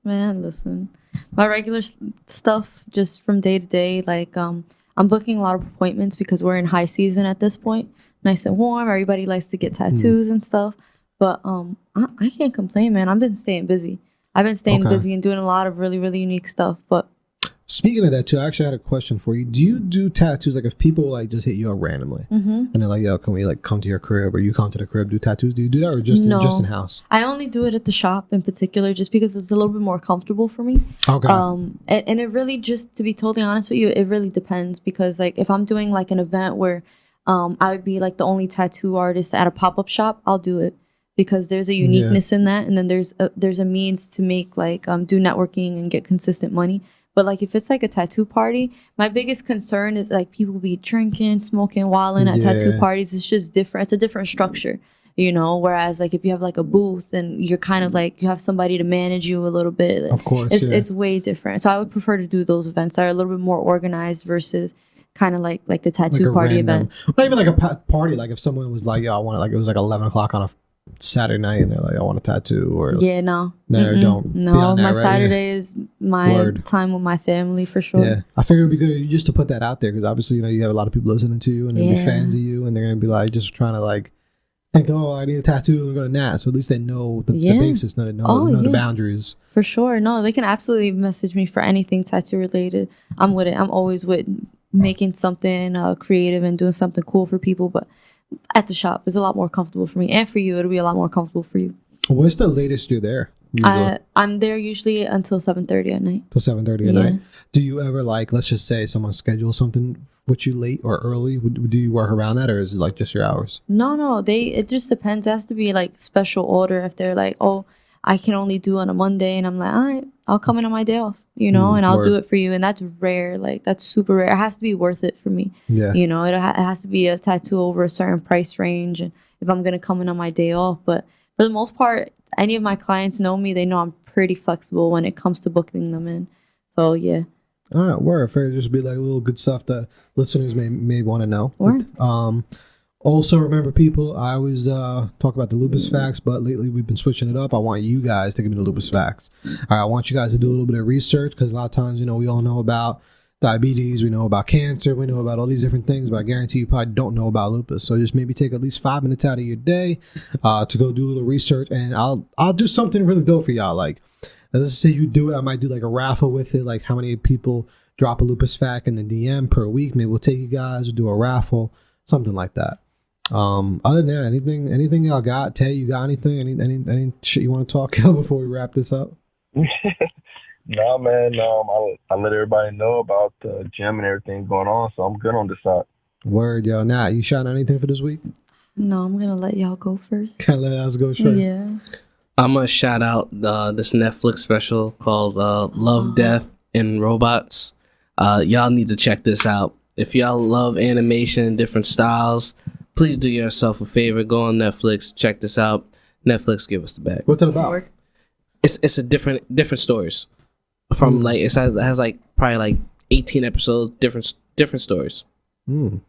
Man, listen, my regular stuff just from day to day, like I'm booking a lot of appointments because we're in high season at this point. Nice and warm. Everybody likes to get tattoos and stuff. But I can't complain, man. I've been staying busy. I've been staying busy and doing a lot of really, really unique stuff. But speaking of that too, I actually had a question for you. Do you do tattoos, like if people like just hit you up randomly and they're like, yo, can we like come to your crib, or you come to the crib, do tattoos? Do you do that, or just just in house? I only do it at the shop in particular just because it's a little bit more comfortable for me. Okay. And it really, just to be totally honest with you, it really depends, because like if I'm doing like an event where I would be like the only tattoo artist at a pop-up shop, I'll do it, because there's a uniqueness in that, and then there's a means to make like do networking and get consistent money. But like if it's like a tattoo party, my biggest concern is like people be drinking, smoking, wilding at tattoo parties. It's just different. It's a different structure, you know. Whereas like if you have like a booth and you're kind of like you have somebody to manage you a little bit, of course, it's way different. So I would prefer to do those events that are a little bit more organized versus kind of like the tattoo like party random event. Not even like a party. Like if someone was like, yo, I want it, like it was like 11 o'clock on a Saturday night, and they're like, I want a tattoo, or No, don't. No, my right? Saturday is my time with my family for sure. Yeah, I figured it'd be good just to put that out there, because obviously, you know, you have a lot of people listening to you and they'll be fans of you, and they're gonna be like just trying to like think, oh, I need a tattoo, and go to Nat. So at least they know the basis, know the boundaries. For sure. No, they can absolutely message me for anything tattoo related. I'm with it. I'm always with making something creative and doing something cool for people, but at the shop is a lot more comfortable for me, and for you it'll be a lot more comfortable for you. What's the latest you're there? I'm there usually until 7:30 at night. Till 7:30 at night. Do you ever, like, let's just say someone schedules something with you late or early, do you work around that, or is it like just your hours? No, it just depends. It has to be like special order. If they're like, oh, I can only do on a Monday, and I'm like, all right, I'll come in on my day off, you know, and I'll do it for you. And that's rare. Like, that's super rare. It has to be worth it for me. Yeah. You know, it has to be a tattoo over a certain price range. And if I'm going to come in on my day off, but for the most part, any of my clients know me. They know I'm pretty flexible when it comes to booking them in. So, yeah. All right, word. Fair, just be like a little good stuff that listeners may want to know. Word. Also, remember, people, I always talk about the lupus facts, but lately we've been switching it up. I want you guys to give me the lupus facts. All right, I want you guys to do a little bit of research, because a lot of times, you know, we all know about diabetes, we know about cancer, we know about all these different things, but I guarantee you probably don't know about lupus. So just maybe take at least 5 minutes out of your day to go do a little research, and I'll do something really dope for y'all. Like, let's say you do it, I might do like a raffle with it, like how many people drop a lupus fact in the DM per week. Maybe we'll take you guys, we'll do a raffle, something like that. Other than that, anything y'all got? Tay, you got anything? Any shit you want to talk about before we wrap this up? No, man. I let everybody know about the gym and everything going on, so I'm good on this side. Word, yo. Nat, you shot anything for this week? No, I'm gonna let y'all go first. Can I let us go first? Yeah. I'm gonna shout out this Netflix special called Love, Death, and Robots. Y'all need to check this out. If y'all love animation, different styles, please do yourself a favor. Go on Netflix, check this out. Netflix, give us the bag. What's it about? It's a different stories. From like it has like probably like 18 episodes, different stories.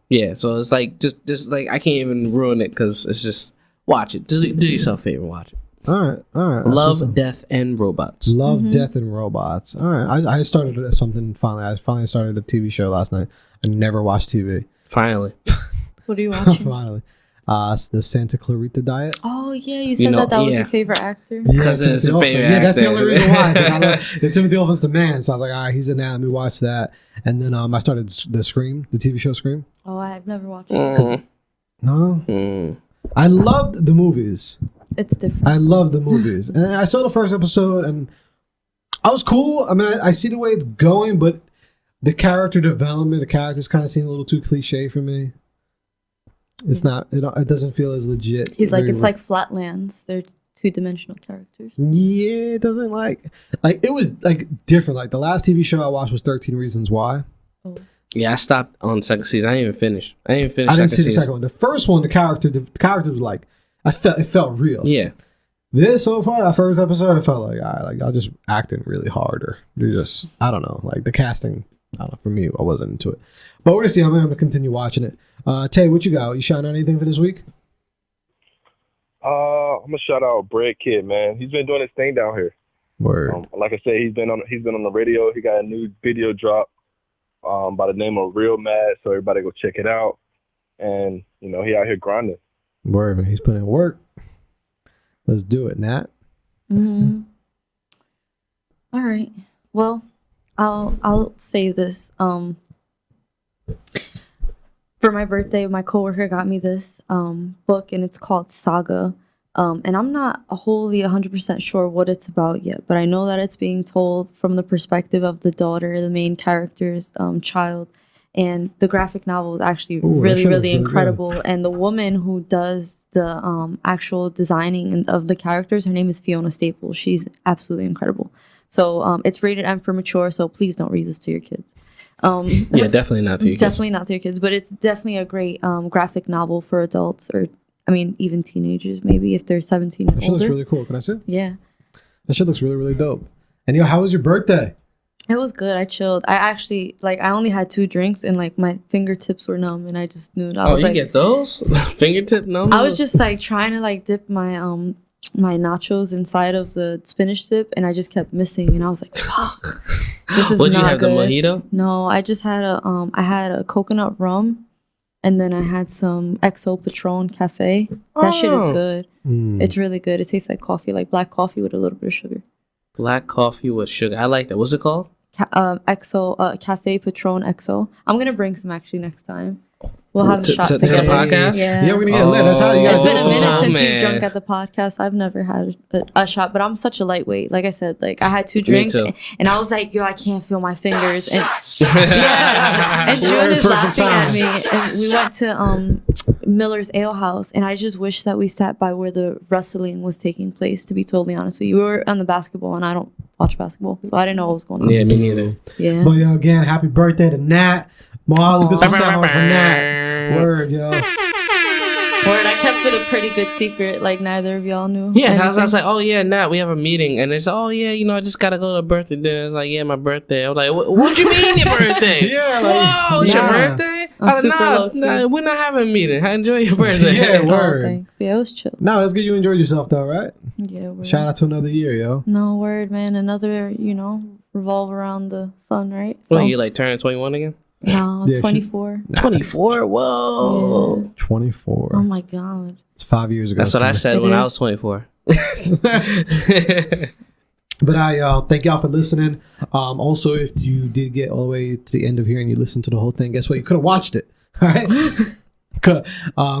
Yeah, so it's like just like I can't even ruin it, because it's just watch it. Just do yourself a favor, watch it. All right. Love, Death, and Robots. Love, Death, and Robots. All right. I started something finally. I finally started a TV show last night. I never watched TV. Finally. What are you watching? Finally. It's the Santa Clarita Diet. Oh yeah, you said that was your favorite actor. Because it's your favorite actor. Yeah, that's the only reason why. I love Timothy Olyphant's the man, so I was like, all right, he's in that. Let me watch that. And then I started the Scream, the TV show Scream. Oh, I've never watched it. No, I loved the movies. It's different. I love the movies, and I saw the first episode, and I was cool. I mean, I see the way it's going, but the character development, the characters kind of seem a little too cliche for me. It's not. It doesn't feel as legit. He's like, it's like Flatlands. They're 2-dimensional characters. Yeah, it doesn't like it was like different. Like the last TV show I watched was 13 Reasons Why. Oh. Yeah, I stopped on second season. I didn't even finish. I didn't see the second one. The first one, the character was like, it felt real. Yeah. This so far, that first episode, I felt like y'all just acting really hard, or you're just, I don't know, like the casting. I don't know, for me, I wasn't into it. But we're gonna see. I'm gonna continue watching it. Tay, what you got? You shouting out anything for this week? I'm gonna shout out Bread Kid, man. He's been doing his thing down here. Word. Like I said, he's been on the radio. He got a new video drop by the name of Real Mad. So everybody go check it out. And he out here grinding. Word, man. He's putting in work. Let's do it, Nat. Mm-hmm. All right. Well, I'll say this. For my birthday, my coworker got me this book, and it's called Saga. And I'm not wholly 100% sure what it's about yet, but I know that it's being told from the perspective of the daughter, the main character's child. And the graphic novel is actually really incredible. And the woman who does the actual designing of the characters, her name is Fiona Staples. She's absolutely incredible. So it's rated M for mature, so please don't read this to your kids. Yeah, definitely not to your kids. Definitely not to your kids, but it's definitely a great graphic novel for adults, or I mean, even teenagers, maybe if they're 17 and That shit older. looks really cool. Can I see it? Yeah. That shit looks really dope. And how was your birthday? It was good. I chilled. I actually, I only had 2 drinks, and, my fingertips were numb, and I just knew. I was you get those? Fingertip numb? I was just, trying to, dip my my nachos inside of the spinach dip, and I just kept missing, and I was like, fuck. This is Would not you have good. the mojito? No, I just had I had a coconut rum, and then I had some XO Patron Cafe. That shit is good. It's really good. It tastes like coffee, like black coffee with a little bit of sugar. Black coffee with sugar. I like that. What's it called? XO Cafe Patron XO. I'm gonna bring some actually next time. We'll have a shot to together. the podcast? Yeah, we're gonna get lit. That's how you guys It's been a do minute sometimes. since you've drunk at the podcast. I've never had a shot, but I'm such a lightweight. Like I said, I had 2 drinks, too. and I was like, yo, I can't feel my fingers. And and June is laughing at me. And we went to Miller's Ale House, and I just wish that we sat by where the wrestling was taking place, to be totally honest with you. We were on the basketball, and I don't watch basketball, so I didn't know what was going on. Yeah, me neither. Yeah. But yo, again, happy birthday to Nat. Ma, let's get some sound off for Nat. Word, yo. Word, I kept it a pretty good secret. Neither of y'all knew. Yeah, I was anything. like, oh yeah, Nat, we have a meeting, and it's I just gotta go to a birthday dinner. It's like, yeah, my birthday. I'm like, what you mean your birthday? Yeah, whoa, it's your nah. birthday? I'm I was super like, low-key. nah, we're not having a meeting. Enjoy your birthday. Yeah, Oh, word. thanks. Yeah, it was chill. No, that's good. You enjoyed yourself though, right? Yeah, word. Shout out to another year, yo. No, word, man. Another, revolve around the sun, right? What, you turning 21 again? No, Yeah, 24. 24? Whoa. Yeah. 24. Oh my god. It's 5 years ago. That's what I said It when I is. was 24. But I thank y'all for listening. Also, if you did get all the way to the end of here and you listened to the whole thing, guess what? You could have watched it. All right.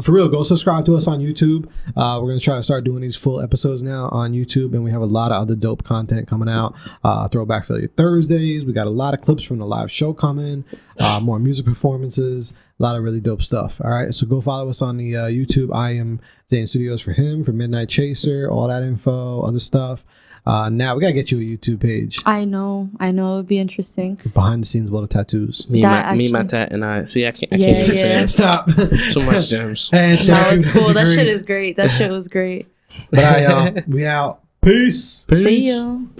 For real, go subscribe to us on YouTube. We're going to try to start doing these full episodes now on YouTube, and we have a lot of other dope content coming out. Throwback Failure Thursdays. We got a lot of clips from the live show coming, more music performances, a lot of really dope stuff. All right, so go follow us on the YouTube. I am Zane Studios for him, for Midnight Chaser, all that info, other stuff. Now we gotta get you a YouTube page. I know. It would be interesting. Behind the scenes, world of tattoos. Me, That my actually- tat, and I. See, I can't Yeah, say yeah. it. Stop. Too much gems. And No, it's cool. That shit is great. That shit was great. But we out. Peace. See you.